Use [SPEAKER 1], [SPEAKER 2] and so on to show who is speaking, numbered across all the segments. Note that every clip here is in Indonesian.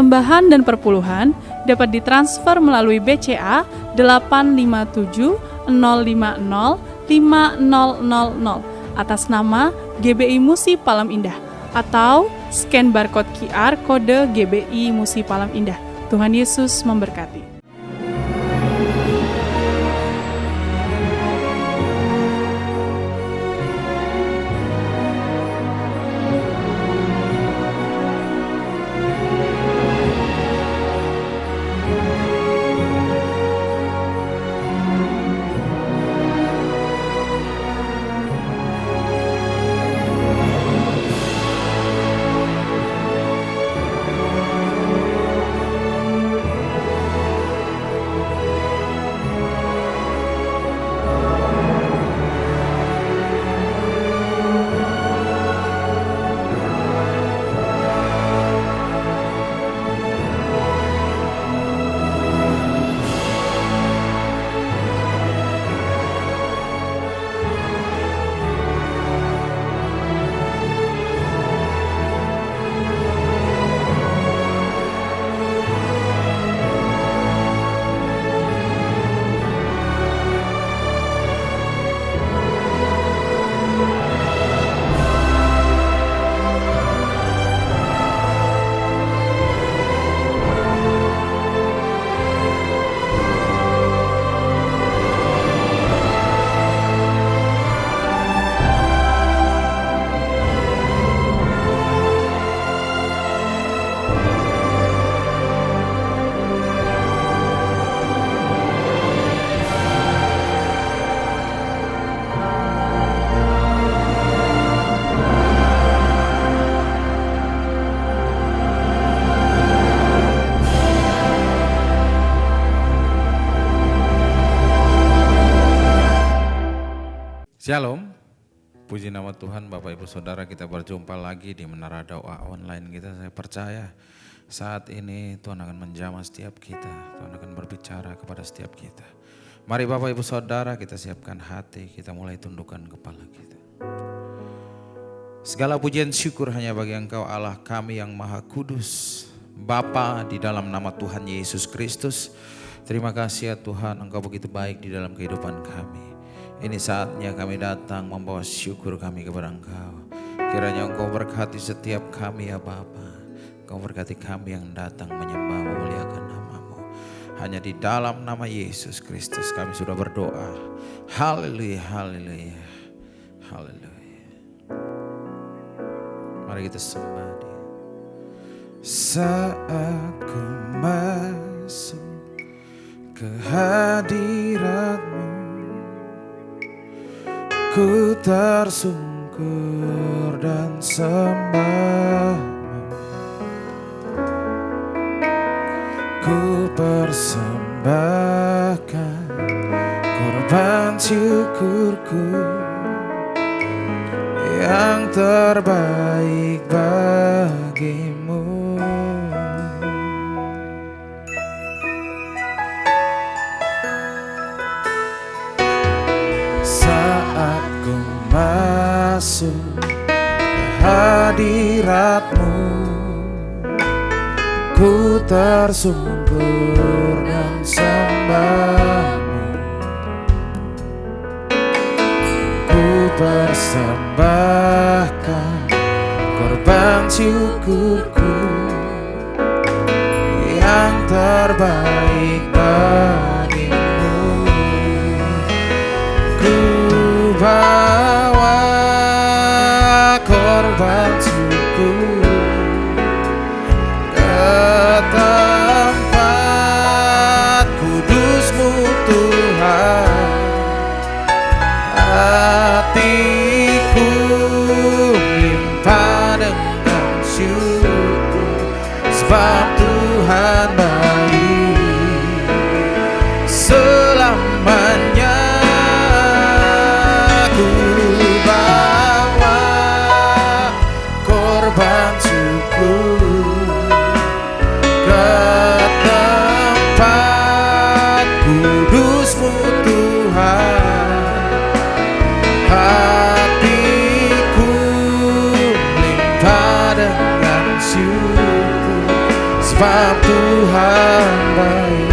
[SPEAKER 1] persembahan dan perpuluhan dapat ditransfer melalui BCA 857 050 5000 atas nama GBI Musi Palam Indah atau scan barcode QR kode GBI Musi Palam Indah. Tuhan Yesus memberkati.
[SPEAKER 2] Shalom, puji nama Tuhan. Bapak Ibu Saudara, kita berjumpa lagi di Menara Doa Online kita. Saya percaya saat ini Tuhan akan menjamah setiap kita, Tuhan akan berbicara kepada setiap kita. Mari Bapak Ibu Saudara, kita siapkan hati, kita mulai tundukkan kepala kita. Segala pujian syukur hanya bagi Engkau Allah kami yang Maha Kudus, Bapa di dalam nama Tuhan Yesus Kristus. Terima kasih ya Tuhan, Engkau begitu baik di dalam kehidupan kami. Ini saatnya kami datang membawa syukur kami kepada Engkau. Kiranya Engkau berkati setiap kami ya Bapa. Engkau berkati kami yang datang menyembah memuliakan nama-Mu. Hanya di dalam nama Yesus Kristus kami sudah berdoa. Haleluya, haleluya, haleluya. Mari kita sembah Dia. Saat ku masuk ke hadirat-Mu, ku tersungkur dan sembah-Mu, ku persembahkan korban syukurku yang terbaik bagimu. Masuk ke hadirat-Mu, ku tersungkur dan sembah-Mu, ku persembahkan korban syukurku yang terbaik bagimu. Ku bawa korban syukur ke tempat kudus-Mu Tuhan. Hatiku limpah dengan syukur sebab Tuhan baik selamanya. sebab Tuhan baik.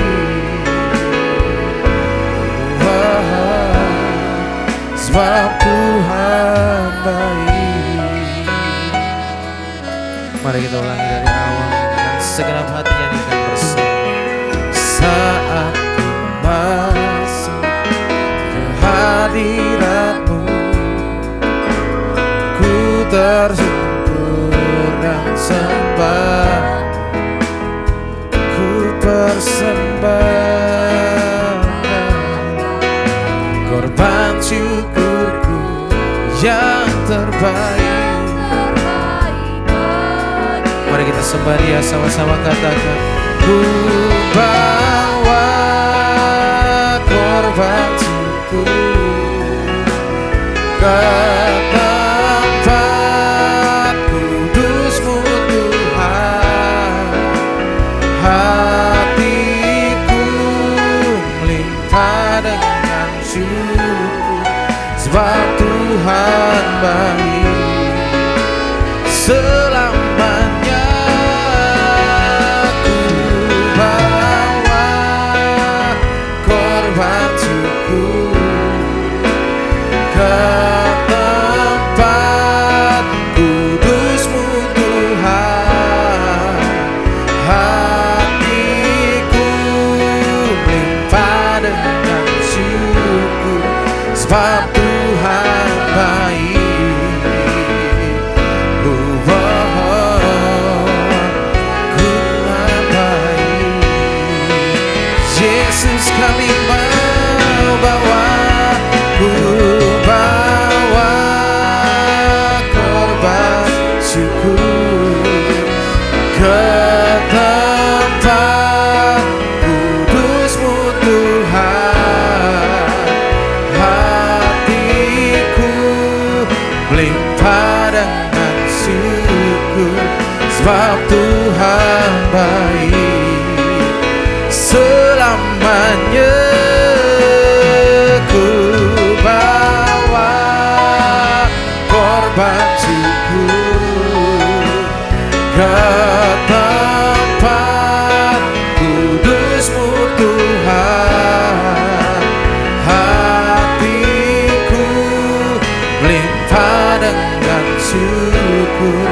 [SPEAKER 2] Sebab Tuhan baik. Mari kita ulangi dari awal dan segenap hati nyanyikan bersama. Saat ku masuk ke hadirat-Mu, ku tersungkur dan sembah, ku persembahkan korban syukurku yang terbaik. Mari kita sembah Dia sama-sama, katakan, ku bawa korban syukur ke tempat kudus-Mu Tuhan. Hatiku melimpah dengan syukur, sebab Tuhan baik selamanya. Ku bawa korban syukur ke tempat kudus-Mu Tuhan. Hatiku melimpah dengan syukur, sebab Tuhan baik. Tuhan baik. Yesus, kami mau bawa, ku bawa korban syukur ke tempat kudus-Mu Tuhan. Hatiku melimpah dengan syukur, sebab Tuhan baik selamanya. Ku bawa korban syukur ke tempat kudus-Mu Tuhan. Hatiku melimpah dengan syukur,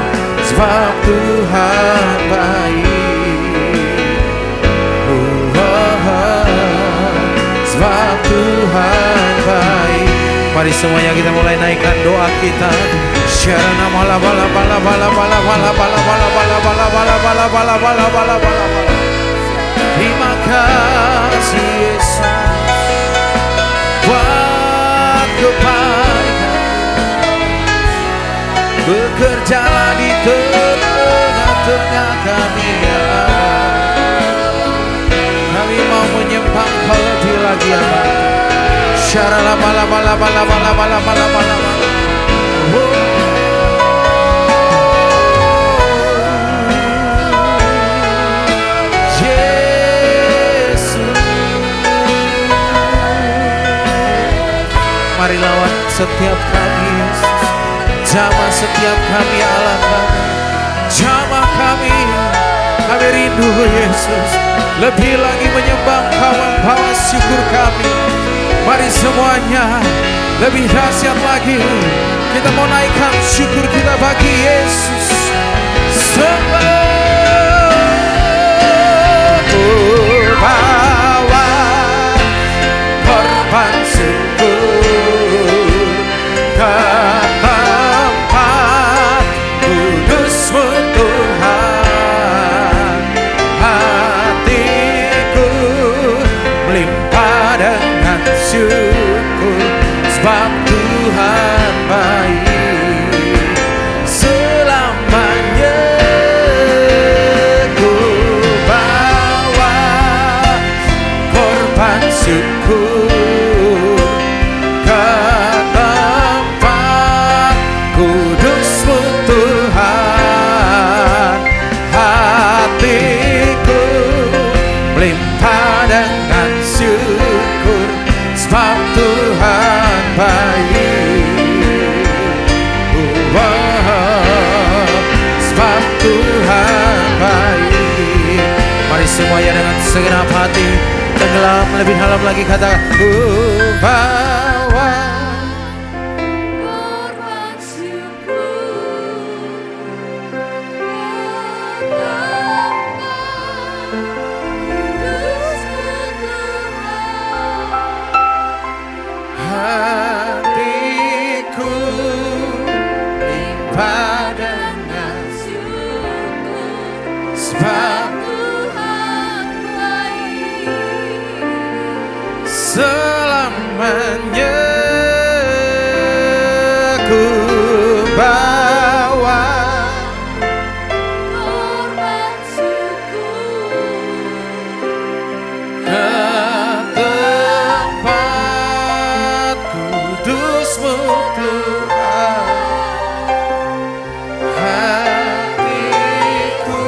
[SPEAKER 2] sebab Tuhan baik. Sebab Tuhan baik. Mari semuanya kita mulai naikkan doa kita. Syarana bala bala bala bala bala bala bala bala bala bala bala bala bala bala bala bala. Terima kasih Yesus buat kebaikan. Bekerjalah di tengah-tengah kami, ya. Kami mau menyembah Engkau lebih lagi, ya. Syarala bala bala bala bala bala bala bala bala. Yesus, mari lawat setiap kami, Yesus. Jamah setiap kami, Allah kami. Jamah kami rindu Yesus. Lebih lagi menyembah Engkau, membawa syukur kami. Mari semuanya lebih dahsyat lagi. Kita mau naikkan syukur kita bagi Yesus. Bawa korban syukur ke tempat kudus-Mu Tuhan. Hatiku melimpah dengan syukur, sebab Tuhan baik selamanya. Ku bawa korban syukur ke tempat kudus-Mu Tuhan. Hatiku melimpah dengan syukur, sebab Tuhan baik. Sebab Tuhan baik. semuanya dengan segenap hati. Tenggelam lebih dalam lagi, katakan ku bawa
[SPEAKER 3] korban
[SPEAKER 2] hatiku limpah dengan sebab selamanya ku bawa
[SPEAKER 3] korban syukur
[SPEAKER 2] ke tempat kudus-Mu Tuhan. Hatiku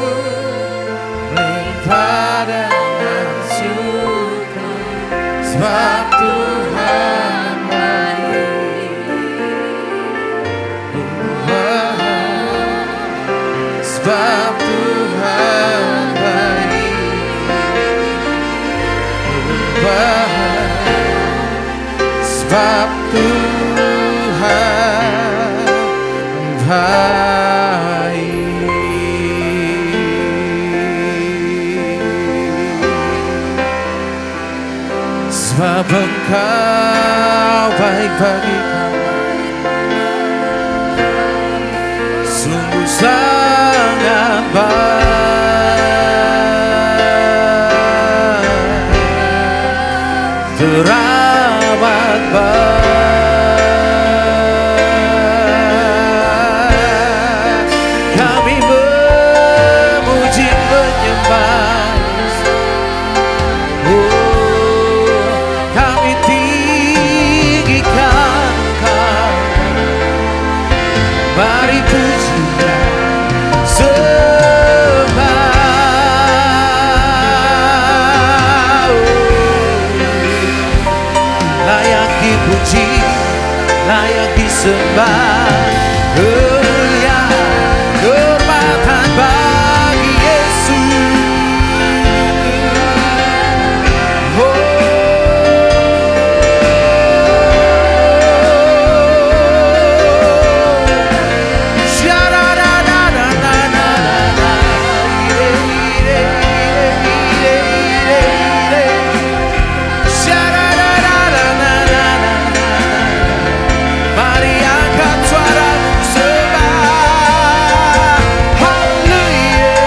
[SPEAKER 2] melimpah dengan syukur sebab Tuhan baik. Sebab Tuhan baik. Sebab Tuhan baik. Sebab Engkau baik bagi kami, sungguh sangat baik, teramat baik. Kami memuji menyembah, kami tinggikan Engkau. Mari pujilah sembah, layak dipuji, layak disembah. Ya, kehormatan bagi Yesus. Mari angkat suaramu sembah, haleluya.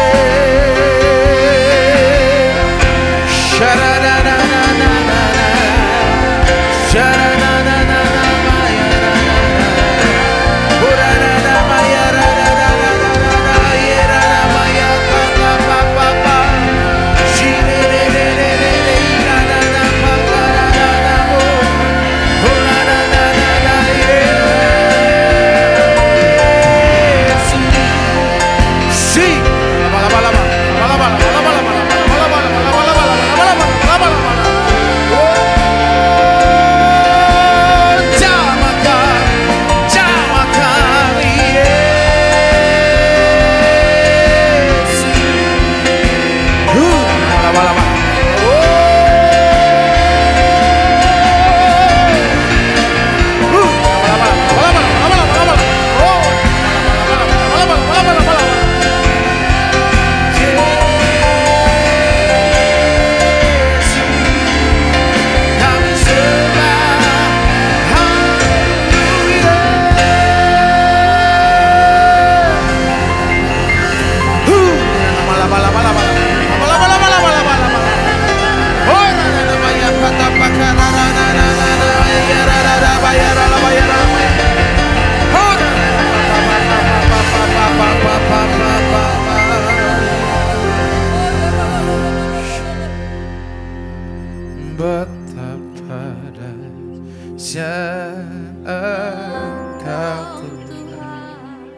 [SPEAKER 2] Betapa dahsyat Engkau Tuhan,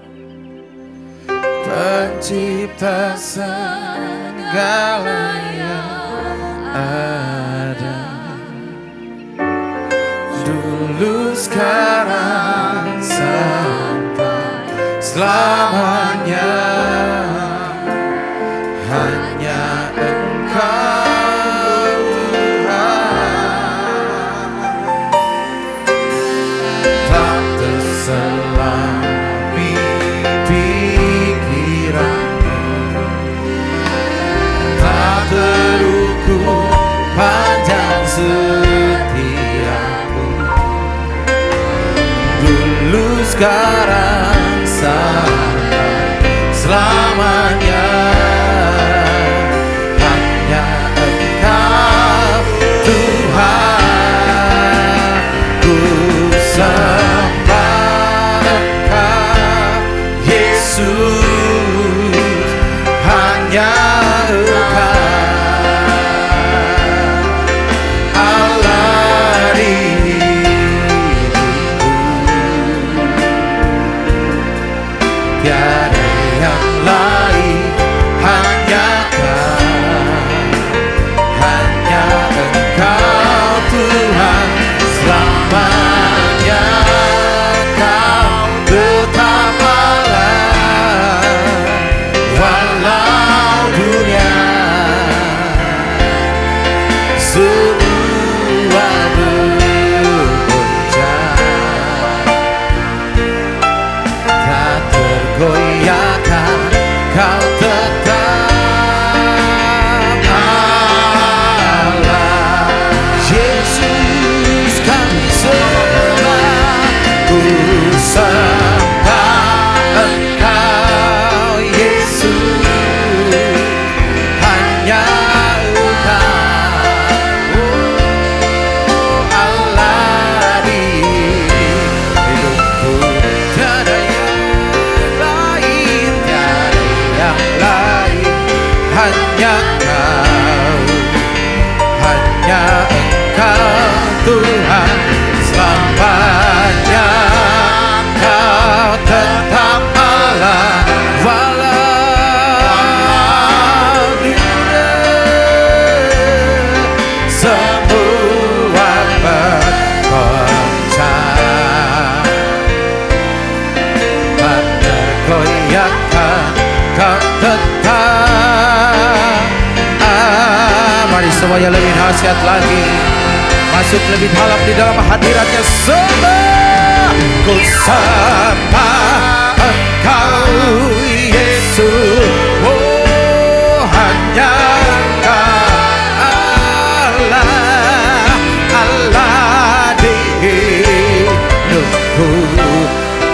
[SPEAKER 2] pencipta segala yang ada, dulu sekarang sampai selamanya. Hanya Engkau sekarang sampai selamanya. Hanya Engkau Tuhan, ku sembah Engkau Yesus. Hanya Engkau Allah di hidupku, tiada yang lain, hanya Engkau Tuhan selamanya. Kau tetap Allah walau dunia semua bergoncang, tak tergoyahkan. Kau tetap Allah. Yesus kami sembah, ku sembah Engkau Yesus. Hanya Engkau Allah di hidupku, tiada yang lain, tiada yang lain, hanya Engkau Tuhan selamanya. Kau tetap Allah walau dunia semua bergoncang, tak tergoyahkan. Kau tetap. Mari semuanya lebih nasihat lagi, masuk lebih dalam di dalam hadiratnya. Sembah, ku sembah Engkau Yesus. Oh, hanya Engkau Allah, Allah di hidupku.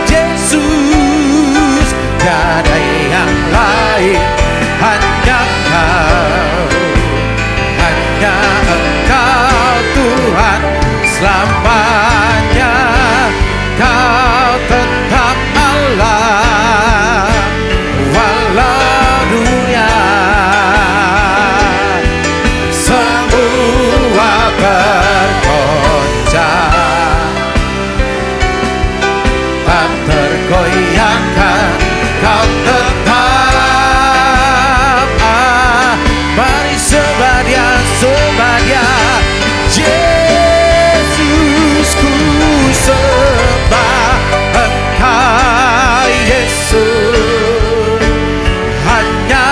[SPEAKER 2] Yesus, tiada yang lain, hanya Engkau Tuhan selamanya. Kau tetap Allah walau dunia semua bergoncang, tak tergoyahkan. Kau tetap. Mari sembah Dia, sembah Dia. Yesus, ku sembah Engkau Yesus. Hanya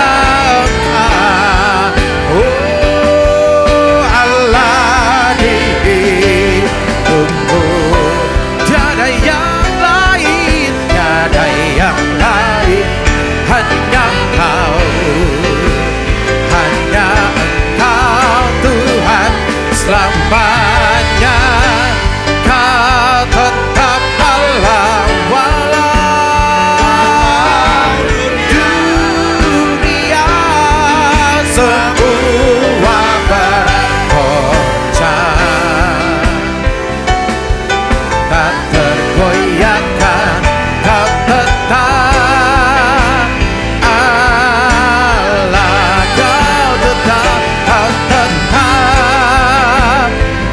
[SPEAKER 2] Engkau, oh Allah di hidupku, tiada yang lain, tiada yang lain, hanya Engkau, hanya Engkau Tuhan selamanya. Kau tetap Allah walau dunia semua bergoncang, tak tergoyahkan. Kau tetap Allah, kau tetap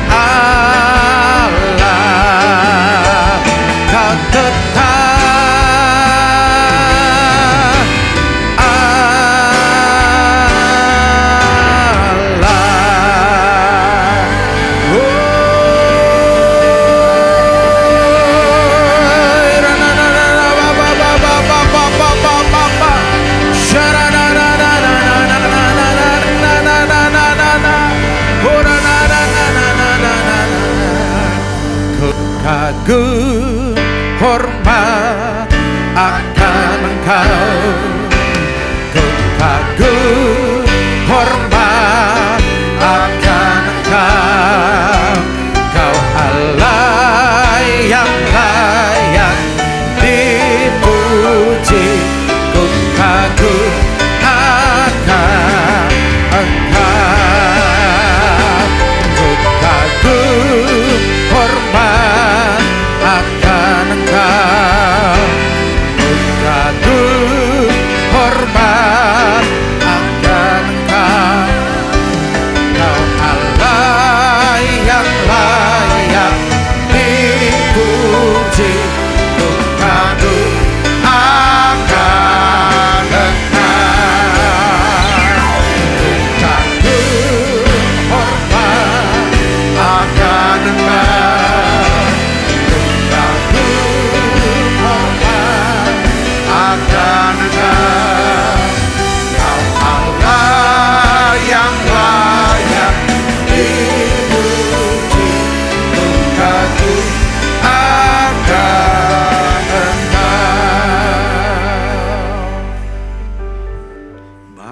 [SPEAKER 2] Allah, kau tetap kagum hormat akan Engkau, ku kagum hormat akan Engkau. Kau Allah yang layak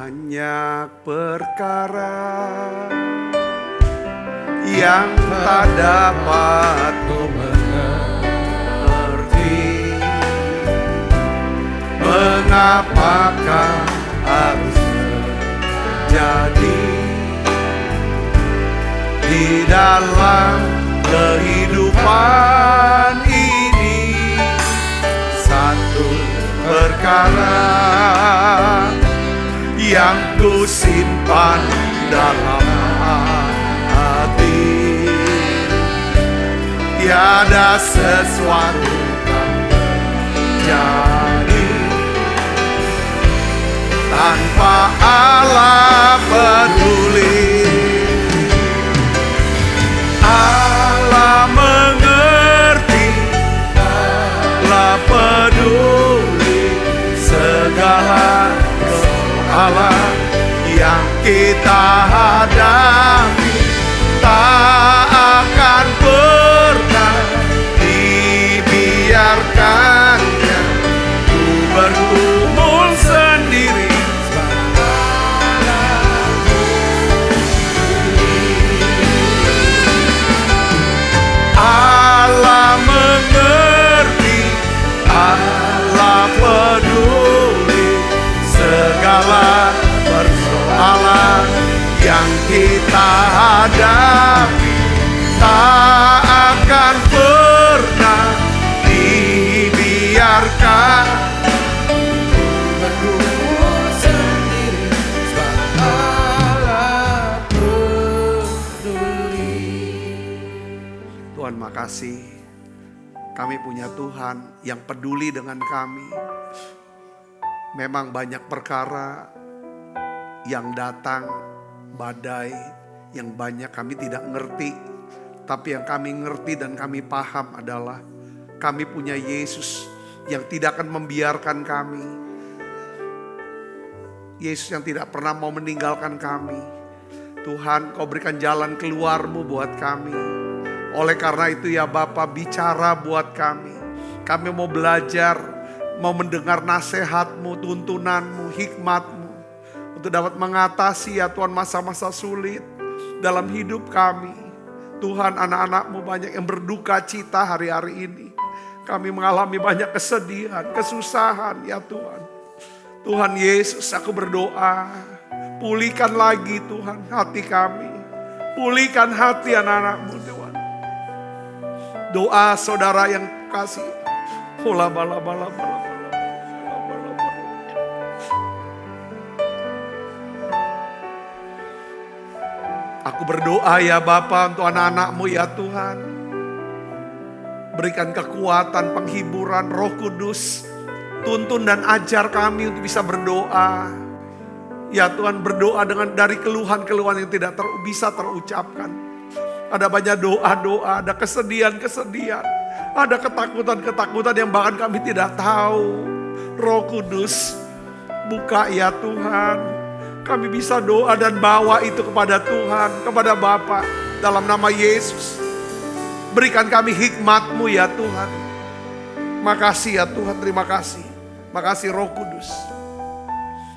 [SPEAKER 4] Banyak perkara yang tak dapat ku mengerti. Mengapakah harus terjadi di dalam kehidupan ini? Satu perkara yang ku simpan dalam hati, tiada sesuatu yang terjadi tanpa Allah peduli. Allah mengerti, Allah peduli segala persoalan yang kita hadapi. Tak akan pernah dibiarkannya ku bergumul sendiri. Allah mengerti, Allah peduli segala persoalan yang kita hadapi. Tak akan pernah dibiarkan bergumul sendiri, sebab Allah peduli. Tuhan, makasih kami punya Tuhan yang peduli dengan kami. Memang banyak perkara yang datang, badai yang banyak kami tidak ngerti. Tapi yang kami ngerti dan kami paham adalah kami punya Yesus yang tidak akan membiarkan kami. Yesus yang tidak pernah mau meninggalkan kami. Tuhan, Kau berikan jalan keluar-Mu buat kami. Oleh karena itu ya Bapa, bicara buat kami. Kami mau belajar, mau mendengar nasihat-Mu, tuntunan-Mu, hikmat-Mu. Untuk dapat mengatasi ya Tuhan masa-masa sulit dalam hidup kami. Tuhan, anak-anak-Mu banyak yang berduka cita hari-hari ini. Kami mengalami banyak kesedihan, kesusahan ya Tuhan. Tuhan Yesus, aku berdoa, pulihkan lagi Tuhan hati kami. Pulihkan hati anak-anak-Mu Tuhan. Doa saudara yang kasih. Aku berdoa ya Bapa untuk anak-anak-Mu ya Tuhan. Berikan kekuatan, penghiburan, Roh Kudus. Tuntun dan ajar kami untuk bisa berdoa. Ya Tuhan, berdoa dari keluhan-keluhan yang tidak bisa terucapkan. Ada banyak doa-doa, ada kesedihan-kesedihan. Ada ketakutan-ketakutan yang bahkan kami tidak tahu. Roh Kudus, buka ya Tuhan. Kami bisa doa dan bawa itu kepada Tuhan, kepada Bapa dalam nama Yesus. Berikan kami hikmat-Mu ya Tuhan. Makasih ya Tuhan, terima kasih. Makasih Roh Kudus.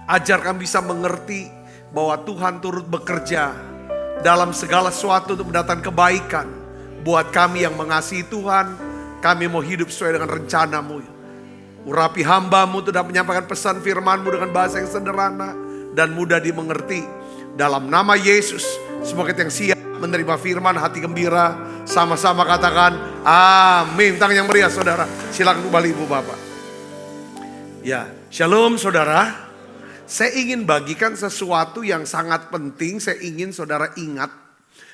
[SPEAKER 4] Ajar kami bisa mengerti bahwa Tuhan turut bekerja dalam segala sesuatu untuk mendatangkan kebaikan. Buat kami yang mengasihi Tuhan, kami mau hidup sesuai dengan rencana-Mu. Urapi hamba-Mu untuk dapat menyampaikan pesan firman-Mu dengan bahasa yang sederhana dan mudah dimengerti. Dalam nama Yesus, semoga kita yang siap menerima firman, hati gembira, sama-sama katakan amin. Tangan yang meriah saudara, silakan kembali Ibu Bapak. Ya, shalom saudara. Saya ingin bagikan sesuatu yang sangat penting. Saya ingin saudara ingat,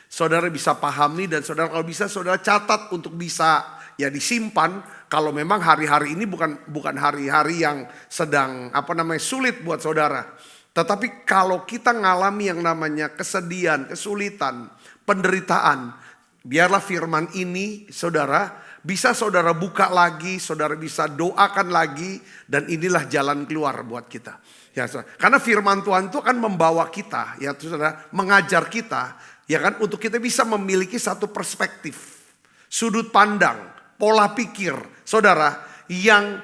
[SPEAKER 4] saudara bisa pahami, dan saudara kalau bisa saudara catat untuk bisa ya disimpan. Kalau memang hari-hari ini bukan hari-hari yang sedang sulit buat saudara. Tetapi kalau kita ngalami yang namanya kesedihan, kesulitan, penderitaan, biarlah firman ini saudara bisa saudara buka lagi, saudara bisa doakan lagi, dan inilah jalan keluar buat kita. Ya, saudara. Karena firman Tuhan itu akan membawa kita, ya saudara, mengajar kita, ya kan, untuk kita bisa memiliki satu perspektif, sudut pandang, pola pikir, saudara, yang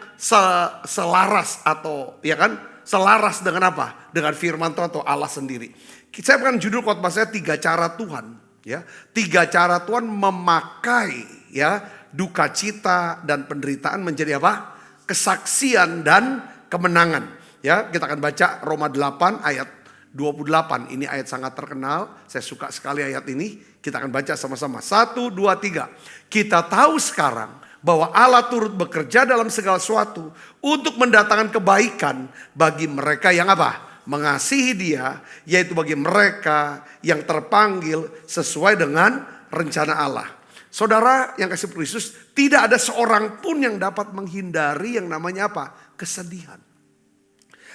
[SPEAKER 4] selaras atau ya kan selaras dengan apa? Dengan firman Tuhan atau Allah sendiri. Saya akan judul khotbah saya 3 cara Tuhan. Ya, 3 cara Tuhan memakai ya duka cita dan penderitaan menjadi apa? Kesaksian dan kemenangan. Ya, kita akan baca Roma 8 ayat 28. Ini ayat sangat terkenal. Saya suka sekali ayat ini. Kita akan baca sama-sama. 1, 2, 3. Kita tahu sekarang bahwa Allah turut bekerja dalam segala sesuatu untuk mendatangkan kebaikan bagi mereka yang apa? Mengasihi Dia, yaitu bagi mereka yang terpanggil sesuai dengan rencana Allah. Saudara yang kasih Kristus, tidak ada seorang pun yang dapat menghindari yang namanya apa? Kesedihan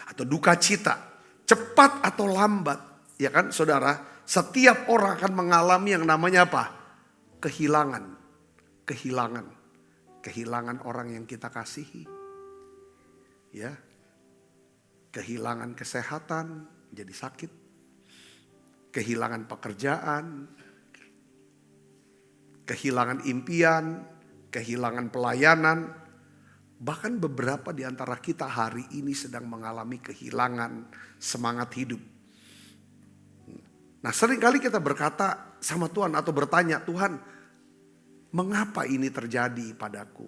[SPEAKER 4] atau duka cita. Cepat atau lambat, ya kan saudara, setiap orang akan mengalami yang namanya apa? Kehilangan. Kehilangan orang yang kita kasihi. Ya. Kehilangan kesehatan, jadi sakit. Kehilangan pekerjaan. Kehilangan impian, kehilangan pelayanan. Bahkan beberapa di antara kita hari ini sedang mengalami kehilangan semangat hidup. Nah, seringkali kita berkata sama Tuhan atau bertanya, Tuhan, mengapa ini terjadi padaku?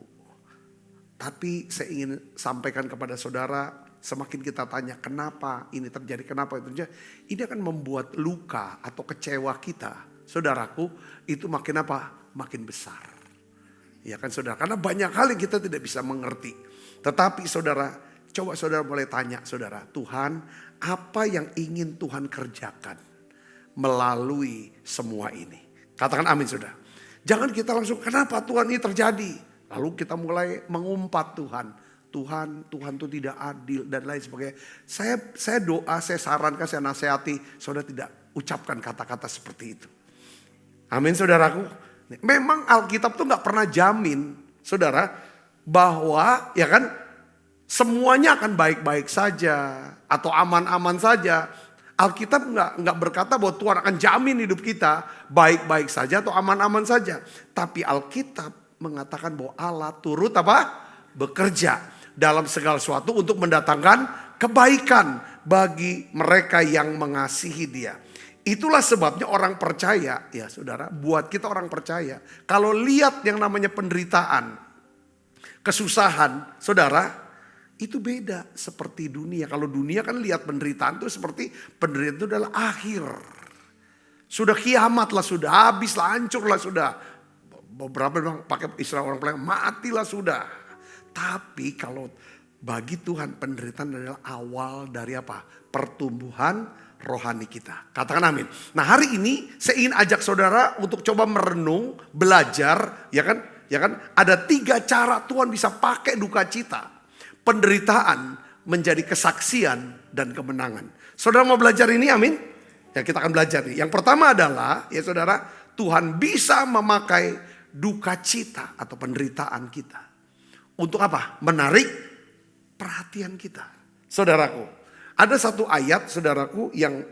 [SPEAKER 4] Tapi saya ingin sampaikan kepada saudara, semakin kita tanya kenapa ini terjadi, kenapa itu terjadi, ini akan membuat luka atau kecewa kita, saudaraku, itu makin apa? Makin besar. Ya kan saudara, karena banyak hal yang kita tidak bisa mengerti. Tetapi saudara, coba saudara boleh tanya saudara, Tuhan apa yang ingin Tuhan kerjakan melalui semua ini? Katakan amin saudara. Jangan kita langsung, kenapa Tuhan ini terjadi? Lalu kita mulai mengumpat Tuhan. Tuhan itu tidak adil dan lain sebagainya. Saya doa, saya sarankan, saya nasihati, saudara tidak ucapkan kata-kata seperti itu. Amin saudaraku. Memang Alkitab tuh gak pernah jamin, saudara, bahwa ya kan semuanya akan baik-baik saja atau aman-aman saja. Alkitab nggak berkata bahwa Tuhan akan jamin hidup kita baik-baik saja atau aman-aman saja. Tapi Alkitab mengatakan bahwa Allah turut apa? Bekerja dalam segala sesuatu untuk mendatangkan kebaikan bagi mereka yang mengasihi Dia. Itulah sebabnya orang percaya, ya saudara, buat kita orang percaya, kalau lihat yang namanya penderitaan, kesusahan, saudara, itu beda seperti dunia. Kalau dunia kan lihat penderitaan itu seperti penderitaan itu adalah akhir. Sudah kiamat lah, sudah habis lah, hancur lah sudah. Beberapa bilang pakai istilah orang Pelayan, matilah sudah. Tapi kalau bagi Tuhan penderitaan adalah awal dari apa? Pertumbuhan rohani kita. Katakan amin. Nah hari ini saya ingin ajak saudara untuk coba merenung, belajar, ya kan? Ada 3 cara Tuhan bisa pakai duka cita, penderitaan menjadi kesaksian dan kemenangan. Saudara mau belajar ini, amin? Ya kita akan belajar nih. Yang pertama adalah, ya saudara, Tuhan bisa memakai duka cita atau penderitaan kita untuk apa? Menarik perhatian kita. Saudaraku, ada satu ayat saudaraku yang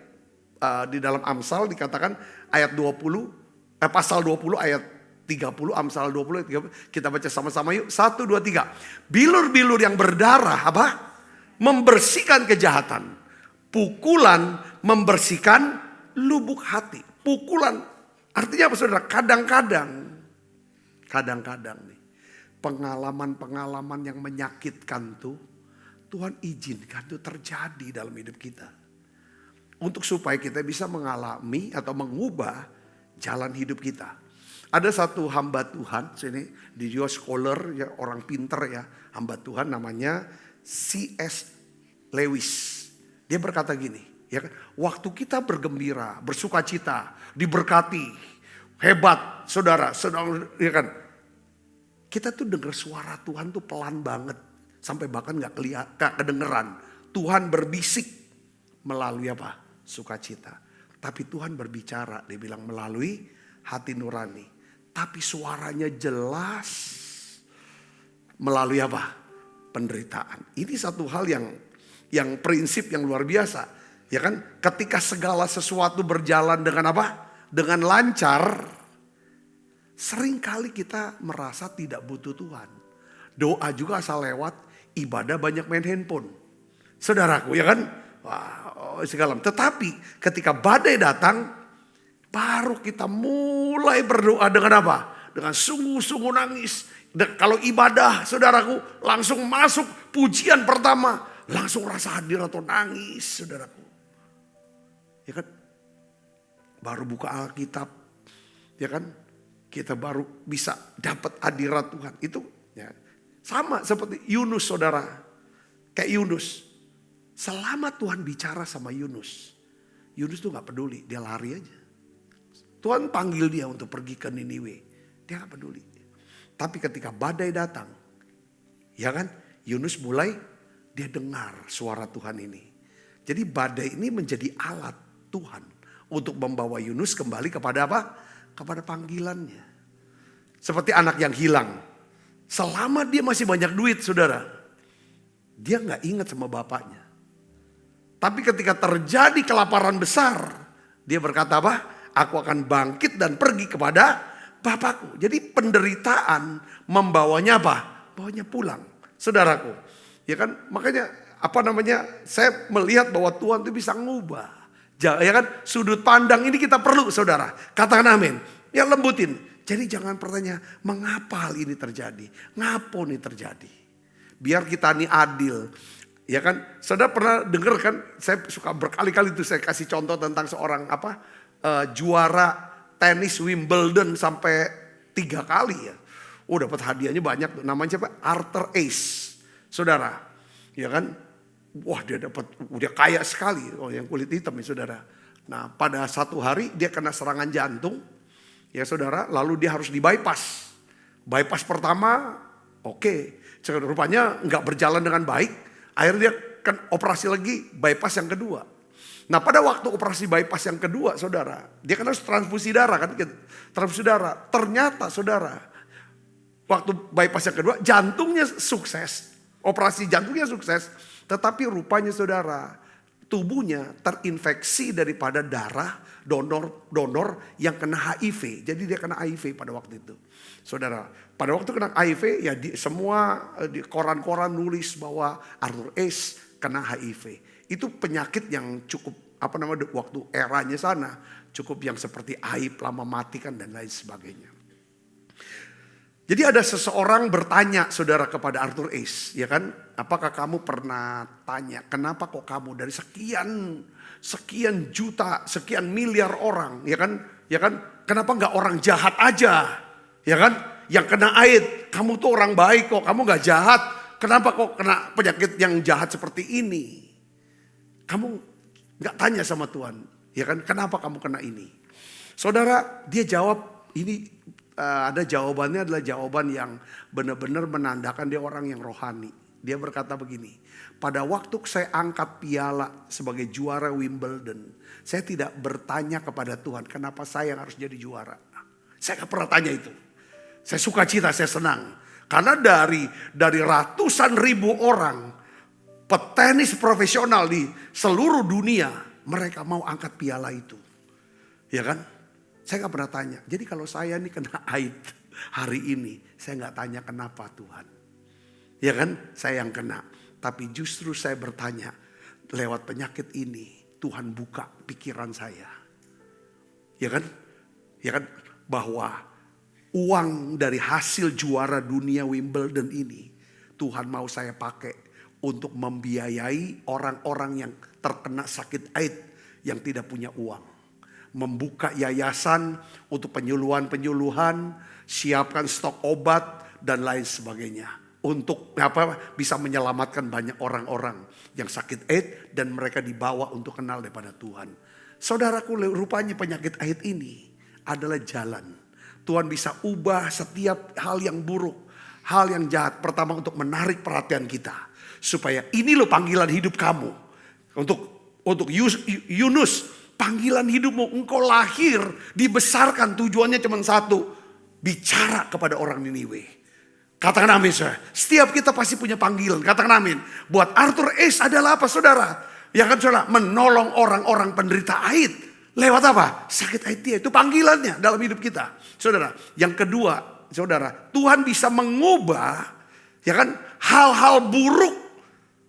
[SPEAKER 4] di dalam Amsal dikatakan ayat 20, pasal 20 ayat 30, Amsal 20 ayat 30. Kita baca sama-sama yuk. 1, 2, 3. Bilur-bilur yang berdarah apa? Membersihkan kejahatan. Pukulan membersihkan lubuk hati. Pukulan artinya apa saudara? Kadang-kadang nih pengalaman-pengalaman yang menyakitkan tuh Tuhan izinkan itu terjadi dalam hidup kita. Untuk supaya kita bisa mengalami atau mengubah jalan hidup kita. Ada satu hamba Tuhan, sini di US Scholar, ya, orang pinter ya, hamba Tuhan namanya C.S. Lewis. Dia berkata gini, ya kan, waktu kita bergembira, bersukacita, diberkati, hebat, saudara, ya kan, kita tuh dengar suara Tuhan tuh pelan banget. Sampai bahkan gak kedengeran. Tuhan berbisik melalui apa? Sukacita. Tapi Tuhan berbicara, dia bilang melalui hati nurani. Tapi suaranya jelas melalui apa? Penderitaan. Ini satu hal yang prinsip yang luar biasa. Ya kan? Ketika segala sesuatu berjalan dengan apa? Dengan lancar. Seringkali kita merasa tidak butuh Tuhan. Doa juga asal lewat. Ibadah banyak main handphone. Saudaraku, ya kan? Wah, segala. Tetapi ketika badai datang, baru kita mulai berdoa dengan apa? Dengan sungguh-sungguh nangis. Kalau ibadah, saudaraku, langsung masuk pujian pertama, langsung rasa hadir atau nangis, saudaraku. Ya kan? Baru buka Alkitab, ya kan? Kita baru bisa dapat hadirat Tuhan. Itu ya, sama seperti Yunus, saudara. Kayak Yunus. Selama Tuhan bicara sama Yunus, Yunus tuh gak peduli, dia lari aja. Tuhan panggil dia untuk pergi ke Niniwe, dia gak peduli. Tapi ketika badai datang, ya kan, Yunus mulai dia dengar suara Tuhan ini. Jadi badai ini menjadi alat Tuhan untuk membawa Yunus kembali kepada apa? Kepada panggilannya. Seperti anak yang hilang. Selama dia masih banyak duit, saudara, dia gak ingat sama bapaknya. Tapi ketika terjadi kelaparan besar, dia berkata apa? Aku akan bangkit dan pergi kepada Bapakku. Jadi penderitaan membawanya apa? Bawanya pulang. Saudaraku. Ya kan? Makanya saya melihat bahwa Tuhan itu bisa ngubah. Ya kan? Sudut pandang ini kita perlu, saudara. Katakan amin. Ya, lembutin. Jadi jangan bertanya, mengapa hal ini terjadi? Ngapo ini terjadi? Biar kita ini adil. Ya kan? Saudara pernah dengar kan? Saya suka berkali-kali itu saya kasih contoh tentang seorang juara tenis Wimbledon sampai 3 kali ya. Oh, dapat hadiahnya banyak. Namanya siapa? Arthur Ashe. Saudara. Ya kan? Wah, dia kaya sekali. Oh, yang kulit hitam ya, saudara. Nah, pada satu hari dia kena serangan jantung. Ya, saudara, lalu dia harus di-bypass. Bypass pertama, oke. Rupanya nggak berjalan dengan baik. Akhirnya dia kan operasi lagi, bypass yang kedua. Nah, pada waktu operasi bypass yang kedua, saudara, dia kan harus transfusi darah kan, transfusi darah. Ternyata, saudara, waktu bypass yang kedua, jantungnya sukses, operasi jantungnya sukses, tetapi rupanya, saudara, tubuhnya terinfeksi daripada darah donor yang kena HIV. Jadi dia kena HIV pada waktu itu, saudara. Pada waktu kena HIV, ya semua di koran-koran nulis bahwa Arthur Ashe kena HIV. Itu penyakit yang cukup waktu eranya sana cukup yang seperti aib, lama mati kan dan lain sebagainya. Jadi ada seseorang bertanya, saudara, kepada Arthur Ashe, ya kan? Apakah kamu pernah tanya kenapa kok kamu dari sekian juta, sekian miliar orang, ya kan? Ya kan? Kenapa nggak orang jahat aja, ya kan? Yang kena AIDS, kamu tuh orang baik kok, kamu nggak jahat. Kenapa kok kena penyakit yang jahat seperti ini? Kamu nggak tanya sama Tuhan, ya kan? Kenapa kamu kena ini? Saudara, dia jawab ini ada jawabannya adalah jawaban yang benar-benar menandakan dia orang yang rohani. Dia berkata begini, pada waktu saya angkat piala sebagai juara Wimbledon, saya tidak bertanya kepada Tuhan kenapa saya yang harus jadi juara. Saya nggak pernah tanya itu. Saya suka cita, saya senang. Karena dari ratusan ribu orang petenis profesional di seluruh dunia, mereka mau angkat piala itu. Ya kan? Saya gak pernah tanya. Jadi kalau saya nih kena AIDS hari ini, saya gak tanya kenapa Tuhan. Ya kan? Saya yang kena. Tapi justru saya bertanya, lewat penyakit ini Tuhan buka pikiran saya. Ya kan? Ya kan? Bahwa uang dari hasil juara dunia Wimbledon ini Tuhan mau saya pakai untuk membiayai orang-orang yang terkena sakit AIDS yang tidak punya uang. Membuka yayasan untuk penyuluhan-penyuluhan, siapkan stok obat dan lain sebagainya. Untuk bisa menyelamatkan banyak orang-orang yang sakit AIDS dan mereka dibawa untuk kenal daripada Tuhan. Saudaraku, rupanya penyakit AIDS ini adalah jalan. Tuhan bisa ubah setiap hal yang buruk, hal yang jahat. Pertama untuk menarik perhatian kita. Supaya ini loh panggilan hidup kamu. Untuk Yunus, panggilan hidupmu. Engkau lahir, dibesarkan, tujuannya cuma satu. Bicara kepada orang Niniwe. Katakan amin, saudara. Setiap kita pasti punya panggilan. Katakan amin. Buat Arthur Ashe adalah apa, saudara? Ya kan, saudara? Menolong orang-orang penderita AIDS. Lewat apa? Sakit AIDS dia. Itu panggilannya dalam hidup kita. Saudara, yang kedua, saudara, Tuhan bisa mengubah, ya kan, hal-hal buruk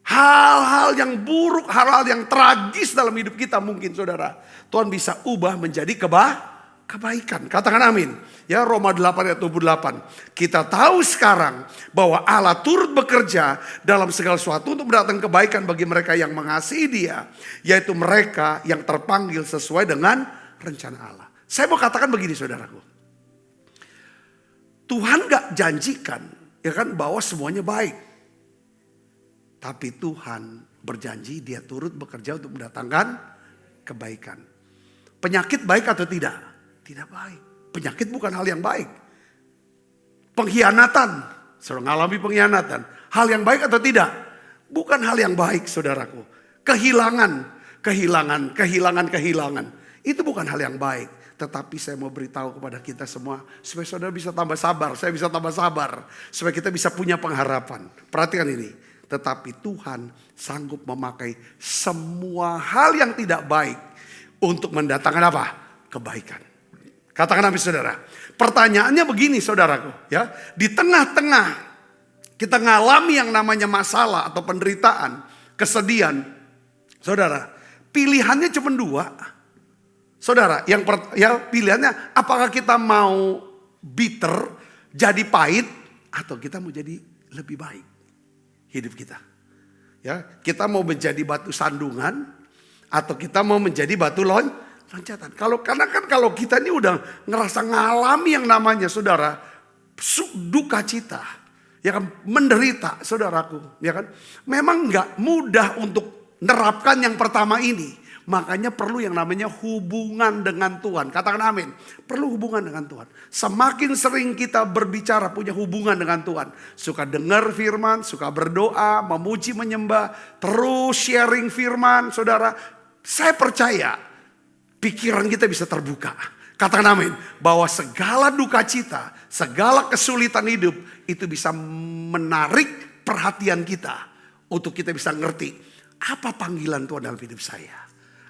[SPEAKER 4] Hal-hal yang buruk, hal-hal yang tragis dalam hidup kita mungkin saudara, Tuhan bisa ubah menjadi kebaikan. Katakan amin. Ya, Roma 8 ayat 28. Kita tahu sekarang bahwa Allah turut bekerja dalam segala sesuatu untuk mendatangkan kebaikan bagi mereka yang mengasihi Dia, yaitu mereka yang terpanggil sesuai dengan rencana Allah. Saya mau katakan begini saudaraku. Tuhan gak janjikan ya kan bahwa semuanya baik. Tapi Tuhan berjanji Dia turut bekerja untuk mendatangkan kebaikan. Penyakit baik atau tidak? Tidak baik. Penyakit bukan hal yang baik. Pengkhianatan, saudara mengalami pengkhianatan. Hal yang baik atau tidak? Bukan hal yang baik saudaraku. Kehilangan. Itu bukan hal yang baik. Tetapi saya mau beritahu kepada kita semua, supaya saudara bisa tambah sabar, saya bisa tambah sabar. Supaya kita bisa punya pengharapan. Perhatikan ini. Tetapi Tuhan sanggup memakai semua hal yang tidak baik untuk mendatangkan apa? Kebaikan. Katakan amin saudara. Pertanyaannya begini saudaraku, ya. Di tengah-tengah kita ngalami yang namanya masalah atau penderitaan, kesedihan. Saudara, pilihannya cuma dua. Saudara, pilihannya apakah kita mau bitter, jadi pahit, atau kita mau jadi lebih baik hidup kita. Ya, kita mau menjadi batu sandungan atau kita mau menjadi batu loncatan. Karena kalau kita ini udah ngerasa ngalami yang namanya saudara duka cita, ya kan, menderita saudaraku, ya kan. Memang nggak mudah untuk nerapkan yang pertama ini. Makanya perlu yang namanya hubungan dengan Tuhan. Katakan amin. Perlu hubungan dengan Tuhan. Semakin sering kita berbicara, punya hubungan dengan Tuhan. Suka dengar firman, suka berdoa, memuji, menyembah. Terus sharing firman, saudara. Saya percaya pikiran kita bisa terbuka. Katakan amin. Bahwa segala duka cita, segala kesulitan hidup, itu bisa menarik perhatian kita. Untuk kita bisa ngerti, apa panggilan Tuhan dalam hidup saya.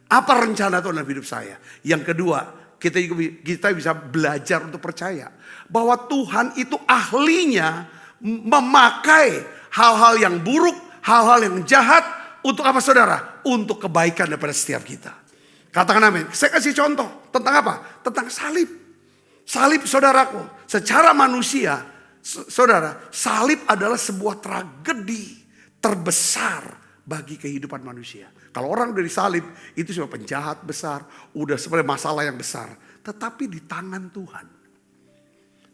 [SPEAKER 4] Apa rencana Tuhan dalam hidup saya? Yang kedua, kita bisa belajar untuk percaya bahwa Tuhan itu ahlinya memakai hal-hal yang buruk, hal-hal yang jahat untuk apa saudara? Untuk kebaikan daripada setiap kita. Katakan amin. Saya kasih contoh tentang apa? Tentang salib. Salib saudaraku, secara manusia, saudara, salib adalah sebuah tragedi terbesar bagi kehidupan manusia. Kalau orang dari salib itu sebuah penjahat besar, udah sebenarnya masalah yang besar. Tetapi di tangan Tuhan,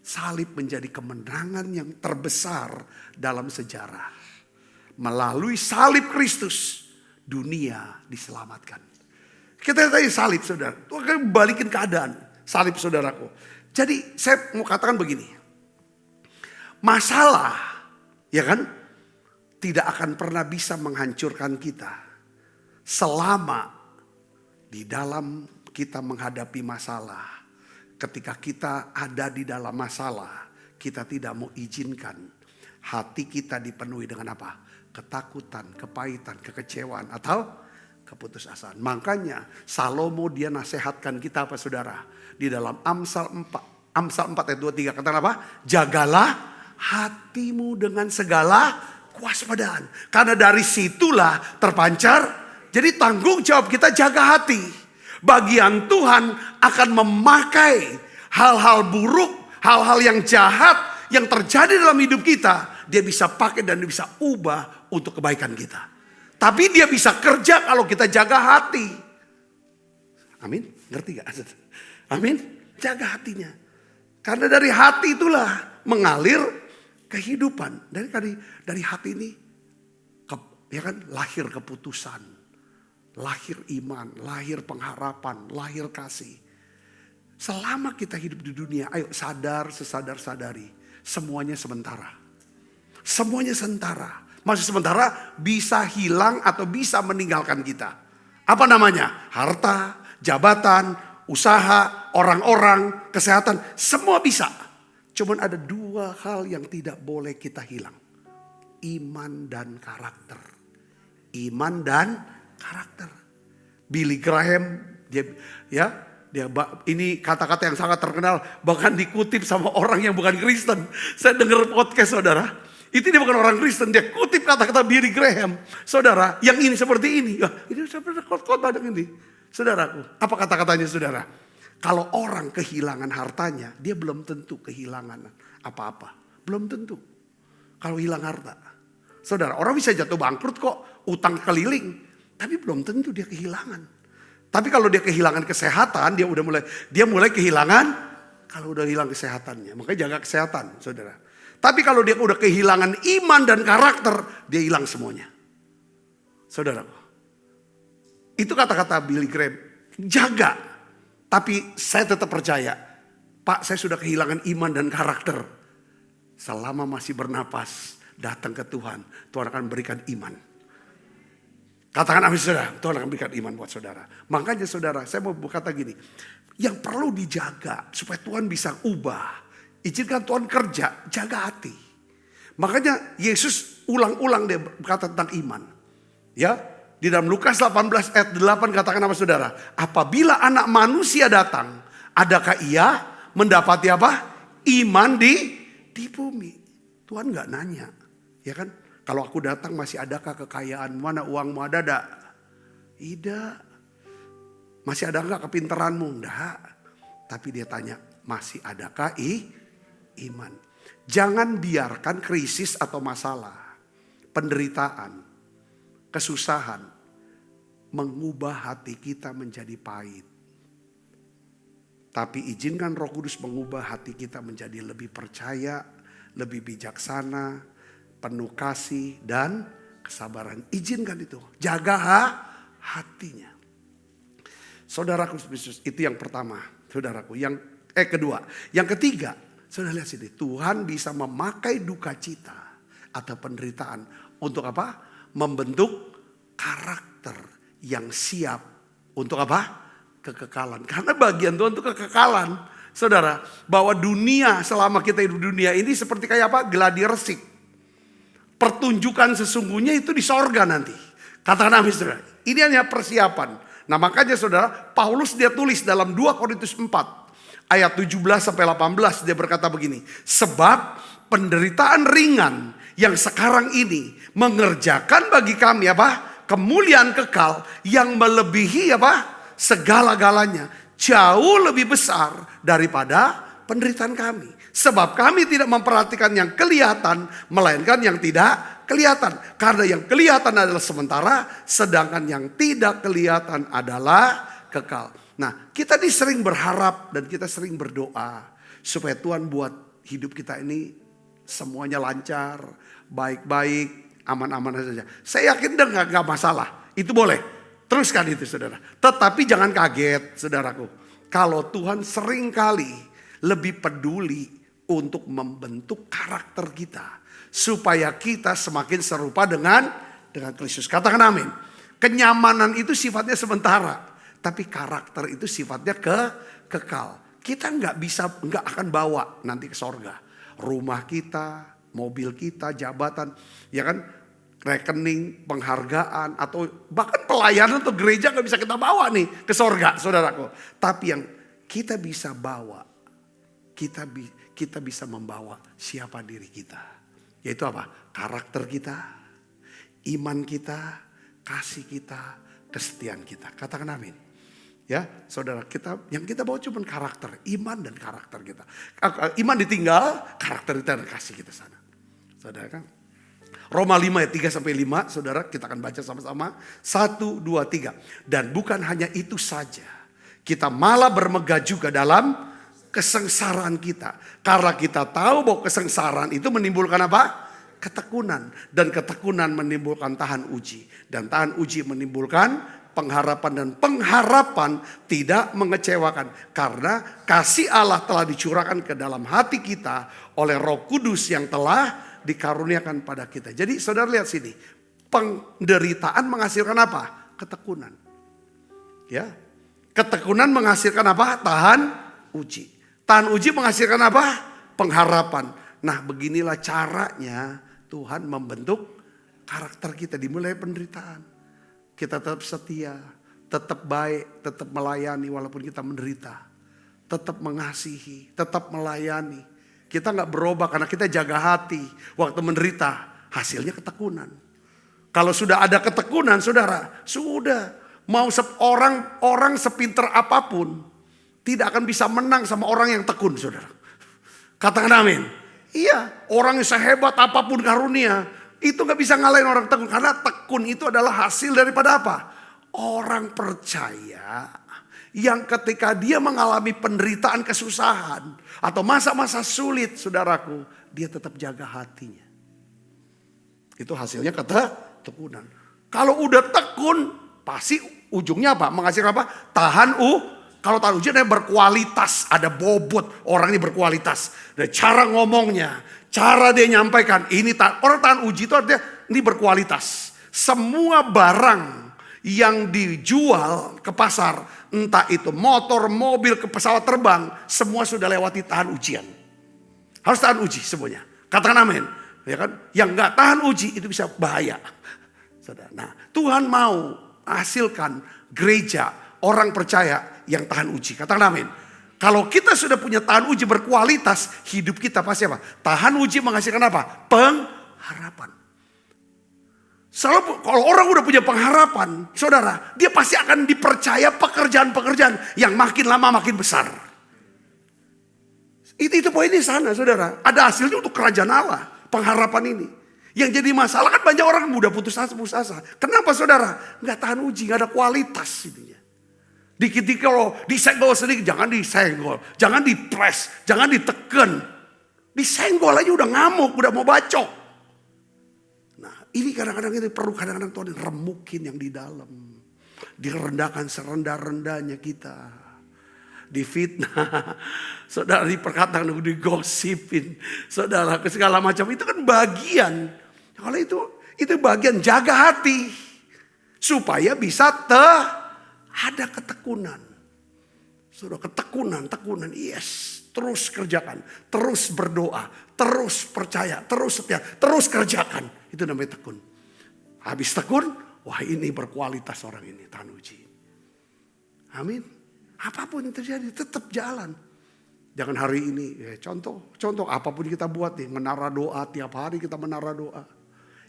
[SPEAKER 4] salib menjadi kemenangan yang terbesar dalam sejarah. Melalui salib Kristus, dunia diselamatkan. Kita tanya salib saudara, Tuhan akan balikin keadaan salib saudaraku. Jadi saya mau katakan begini, masalah, ya kan, tidak akan pernah bisa menghancurkan kita selama di dalam kita menghadapi masalah. Ketika kita ada di dalam masalah, kita tidak mau izinkan hati kita dipenuhi dengan apa? Ketakutan, kepahitan, kekecewaan atau keputusasaan. Makanya Salomo dia nasihatkan kita apa saudara? Di dalam Amsal 4 ayat 23 kata apa? Jagalah hatimu dengan segala kewaspadaan. Karena dari situlah terpancar. Jadi tanggung jawab kita jaga hati. Bagian Tuhan akan memakai hal-hal buruk, hal-hal yang jahat yang terjadi dalam hidup kita. Dia bisa pakai dan dia bisa ubah untuk kebaikan kita. Tapi dia bisa kerja kalau kita jaga hati. Amin, ngerti gak? Amin, jaga hatinya. Karena dari hati itulah mengalir kehidupan. Dari hati ini ya kan, lahir keputusan, lahir iman, lahir pengharapan, lahir kasih. Selama kita hidup di dunia, ayo sadar, sesadar-sadari, semuanya sementara. Semuanya sementara. Maksud sementara bisa hilang atau bisa meninggalkan kita. Apa namanya? Harta, jabatan, usaha, orang-orang, kesehatan, semua bisa. Cuman ada dua hal yang tidak boleh kita hilang. Iman dan karakter. Iman dan karakter. Billy Graham, ini kata-kata yang sangat terkenal, bahkan dikutip sama orang yang bukan Kristen. Saya dengar podcast saudara, Itu dia bukan orang Kristen, dia kutip kata-kata Billy Graham. Saudara, yang ini seperti ini. Ini seperti khotbah ini. Saudaraku, apa kata-katanya saudara? Kalau orang kehilangan hartanya, dia belum tentu kehilangan apa-apa. Belum tentu. Kalau hilang harta. Saudara, orang bisa jatuh bangkrut kok, utang keliling. Tapi belum tentu dia kehilangan. Tapi kalau dia kehilangan kesehatan, dia mulai kehilangan kalau udah hilang kesehatannya. Makanya jaga kesehatan, saudara. Tapi kalau dia udah kehilangan iman dan karakter, dia hilang semuanya. Saudara, itu kata-kata Billy Graham. Jaga, tapi saya tetap percaya. Pak, saya sudah kehilangan iman dan karakter. Selama masih bernapas, datang ke Tuhan, Tuhan akan berikan iman. Katakan amin saudara, Tuhan akan berikan iman buat saudara. Makanya saudara, saya mau berkata gini. Yang perlu dijaga supaya Tuhan bisa ubah. Izinkan Tuhan kerja, jaga hati. Makanya Yesus ulang-ulang dia berkata tentang iman. Ya, di dalam Lukas 18 ayat 8 katakan apa saudara? Apabila anak manusia datang, adakah ia mendapati apa? Iman di bumi. Tuhan gak nanya, ya kan? Kalau aku datang masih adakah kekayaan? Mana uangmu ada dak? Tidak. Masih ada enggak kepintaranmu? Enggak. Tapi dia tanya, masih adakah iman? Jangan biarkan krisis atau masalah, penderitaan, kesusahan mengubah hati kita menjadi pahit. Tapi izinkan Roh Kudus mengubah hati kita menjadi lebih percaya, lebih bijaksana, penuh kasih dan kesabaran. Izinkan itu. Jaga hatinya. Saudaraku, itu yang pertama. Saudaraku, kedua. Yang ketiga, saudara lihat sini. Tuhan bisa memakai duka cita atau penderitaan untuk apa? Membentuk karakter yang siap untuk apa? Kekekalan. Karena bagian Tuhan itu kekekalan. Saudara, bahwa dunia selama kita hidup dunia ini seperti kayak apa? Gladi resik. Pertunjukan sesungguhnya itu di sorga nanti. Katakan amin saudara. Ini hanya persiapan. Nah makanya saudara, Paulus dia tulis dalam 2 Korintus 4 ayat 17 sampai 18 dia berkata begini. Sebab penderitaan ringan yang sekarang ini mengerjakan bagi kami apa? Kemuliaan kekal yang melebihi apa? Segala-galanya. Jauh lebih besar daripada penderitaan kami. Sebab kami tidak memperhatikan yang kelihatan, melainkan yang tidak kelihatan. Karena yang kelihatan adalah sementara, sedangkan yang tidak kelihatan adalah kekal. Nah, kita ini sering berharap dan kita sering berdoa supaya Tuhan buat hidup kita ini semuanya lancar, baik-baik, aman-aman saja. Saya yakin gak masalah, itu boleh. Teruskan itu saudara. Tetapi jangan kaget saudaraku. Kalau Tuhan sering kali lebih peduli untuk membentuk karakter kita. Supaya kita semakin serupa dengan Kristus. Katakan amin. Kenyamanan itu sifatnya sementara. Tapi karakter itu sifatnya kekal. Kita nggak akan bawa nanti ke sorga. Rumah kita, mobil kita, jabatan. Ya kan, rekening, penghargaan. Atau bahkan pelayanan atau gereja nggak bisa kita bawa nih ke sorga saudaraku. Tapi yang kita bisa bawa. Kita bisa membawa siapa diri kita. Yaitu apa? Karakter kita, iman kita, kasih kita, kesetiaan kita. Katakan amin. Ya, saudara, yang kita bawa cuma karakter, iman dan karakter kita. Iman ditinggal, karakter kita dan kasih kita sana. Saudara kan? Roma 5 ayat 3 sampai 5, saudara, kita akan baca sama-sama. 1, 2, 3. Dan bukan hanya itu saja. Kita malah bermegah juga dalam kesengsaraan kita. Karena kita tahu bahwa kesengsaraan itu menimbulkan apa? Ketekunan. Dan ketekunan menimbulkan tahan uji. Dan tahan uji menimbulkan pengharapan. Dan pengharapan tidak mengecewakan. Karena kasih Allah telah dicurahkan ke dalam hati kita oleh Roh Kudus yang telah dikaruniakan pada kita. Jadi saudara lihat sini. Penderitaan menghasilkan apa? Ketekunan. Ya. Ketekunan menghasilkan apa? Tahan uji. Tahan uji menghasilkan apa? Pengharapan. Nah beginilah caranya Tuhan membentuk karakter kita. Dimulai penderitaan. Kita tetap setia, tetap baik, tetap melayani walaupun kita menderita. Tetap mengasihi, tetap melayani. Kita nggak berubah karena kita jaga hati. Waktu menderita, hasilnya ketekunan. Kalau sudah ada ketekunan, saudara, sudah. Mau orang sepinter apapun, tidak akan bisa menang sama orang yang tekun, saudara. Katakan amin. Iya, orang yang sehebat apapun karunia, itu gak bisa ngalahin orang tekun. Karena tekun itu adalah hasil daripada apa? Orang percaya yang ketika dia mengalami penderitaan, kesusahan, atau masa-masa sulit, saudaraku, dia tetap jaga hatinya. Itu hasilnya kata tekunan. Kalau udah tekun, pasti ujungnya apa? Menghasilkan apa? Kalau tahan uji ada berkualitas, ada bobot, orang ini berkualitas. Dan cara ngomongnya, cara dia nyampaikan, orang tahan uji itu artinya ini berkualitas. Semua barang yang dijual ke pasar, entah itu motor, mobil, ke pesawat terbang, semua sudah lewati tahan ujian. Harus tahan uji semuanya. Katakan amin. Ya kan? Yang nggak tahan uji itu bisa bahaya. Nah, Tuhan mau hasilkan gereja, orang percaya yang tahan uji. Katakan amin. Kalau kita sudah punya tahan uji berkualitas, hidup kita pasti apa? Tahan uji menghasilkan apa? Pengharapan. Selalu kalau orang udah punya pengharapan, saudara, dia pasti akan dipercaya pekerjaan-pekerjaan yang makin lama makin besar. Itu poinnya sana, saudara. Ada hasilnya untuk kerajaan Allah, pengharapan ini. Yang jadi masalah kan banyak orang mudah putus asa. Kenapa, saudara? Nggak tahan uji, nggak ada kualitas ininya. Dikit-dikit kalau disenggol sedikit, jangan disenggol. Jangan dipres, jangan diteken. Disenggol aja udah ngamuk, udah mau bacok. Nah, ini kadang-kadang itu perlu kadang-kadang Tuhan remukin yang di dalam. Direndahkan serendah-rendahnya kita. Difitnah, saudara diperkatakan, digosipin, saudara ke segala macam. Itu kan bagian. Kalau itu bagian jaga hati. Supaya bisa ada ketekunan. Sudah ketekunan, yes. Terus kerjakan, terus berdoa, terus percaya, terus setia, terus kerjakan. Itu namanya tekun. Habis tekun, wah ini berkualitas orang ini, tahan uji. Amin. Apapun yang terjadi tetap jalan. Jangan hari ini, contoh apapun kita buat nih, menara doa, tiap hari kita menara doa.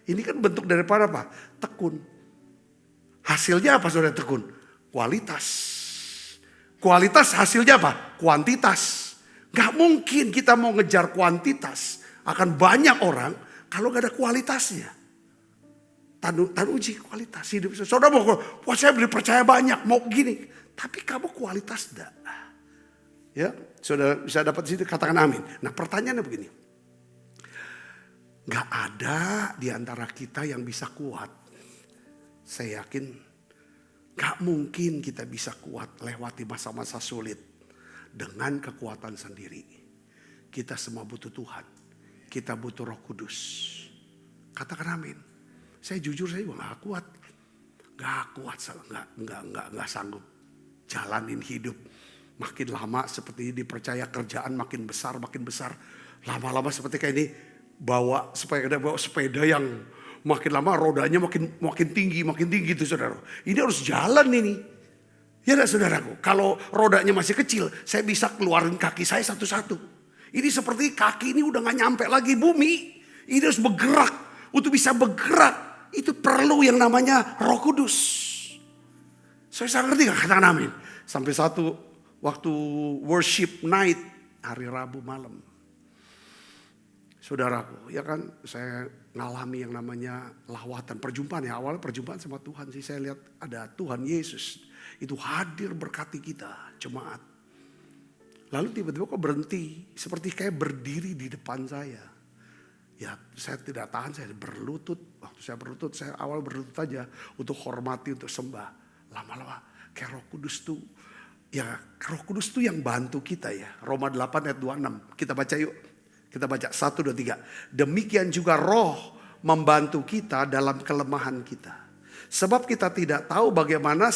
[SPEAKER 4] Ini kan bentuk daripada apa? Tekun. Hasilnya apa saudara tekun? Kualitas. Kualitas hasilnya apa? Kuantitas. Gak mungkin kita mau ngejar kuantitas. Akan banyak orang kalau gak ada kualitasnya. Tahan uji kualitas hidup. Saudara mau, wah saya beli percaya banyak, mau gini. Tapi kamu kualitas enggak? Ya, saudara bisa dapat di situ, katakan amin. Nah pertanyaannya begini. Gak ada di antara kita yang bisa kuat. Saya yakin gak mungkin kita bisa kuat lewati masa-masa sulit dengan kekuatan sendiri. Kita semua butuh Tuhan. Kita butuh Roh Kudus. Katakan amin. Saya jujur saya juga gak kuat. Gak kuat, gak sanggup jalanin hidup. Makin lama seperti ini dipercaya kerjaan makin besar. Lama-lama seperti kayak ini bawa sepeda yang makin lama rodanya makin tinggi itu saudara. Ini harus jalan ini. Ya enggak saudaraku? Kalau rodanya masih kecil, saya bisa keluarin kaki saya satu-satu. Ini seperti kaki ini udah gak nyampe lagi bumi. Ini harus bergerak. Untuk bisa bergerak, itu perlu yang namanya Roh Kudus. Saya ngerti gak? Katakan amin. Sampai satu waktu worship night, hari Rabu malam. Saudaraku, ya kan saya ngalami yang namanya lawatan, perjumpaan ya. Awalnya perjumpaan sama Tuhan sih, saya lihat ada Tuhan Yesus. Itu hadir berkati kita, jemaat. Lalu tiba-tiba kok berhenti, seperti kayak berdiri di depan saya. Ya saya tidak tahan, saya berlutut. Waktu saya berlutut, saya awal berlutut aja untuk hormati, untuk sembah. Lama-lama kayak Roh Kudus tuh. Ya Roh Kudus tuh yang bantu kita ya. Roma 8 ayat 26. Kita baca yuk. Kita baca 1, 2, 3. Demikian juga Roh membantu kita dalam kelemahan kita. Sebab kita tidak tahu bagaimana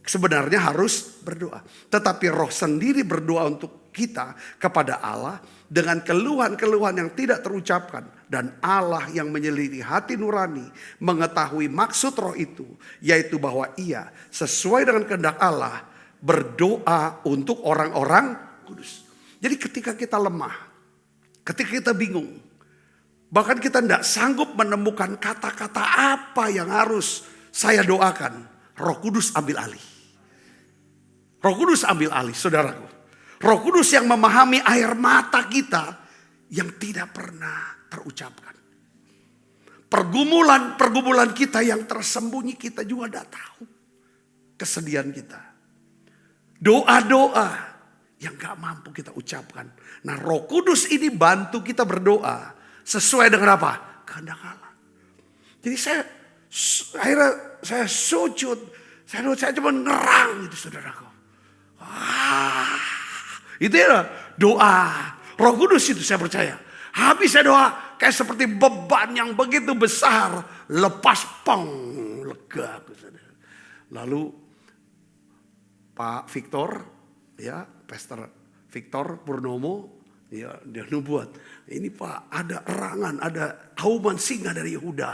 [SPEAKER 4] sebenarnya harus berdoa. Tetapi Roh sendiri berdoa untuk kita kepada Allah dengan keluhan-keluhan yang tidak terucapkan. Dan Allah yang menyelidiki hati nurani mengetahui maksud Roh itu. Yaitu bahwa ia sesuai dengan kehendak Allah berdoa untuk orang-orang kudus. Jadi ketika kita lemah, ketika kita bingung, bahkan kita tidak sanggup menemukan kata-kata apa yang harus saya doakan, Roh Kudus ambil alih. Roh Kudus ambil alih, saudaraku. Roh Kudus yang memahami air mata kita yang tidak pernah terucapkan. Pergumulan kita yang tersembunyi kita juga tidak tahu. Kesedihan kita. Doa-doa yang gak mampu kita ucapkan. Nah, Roh Kudus ini bantu kita berdoa sesuai dengan apa? Kehendak Allah. Jadi akhirnya saya sujud, saya cuma ngerang itu, saudaraku. Itu ya doa Roh Kudus itu, saya percaya. Habis saya doa kayak seperti beban yang begitu besar lepas, lega. Lalu Pak Victor, ya, Pastor Victor Purnomo, ya, dia nubuat. Ini Pak, ada erangan, ada auman singa dari Yehuda.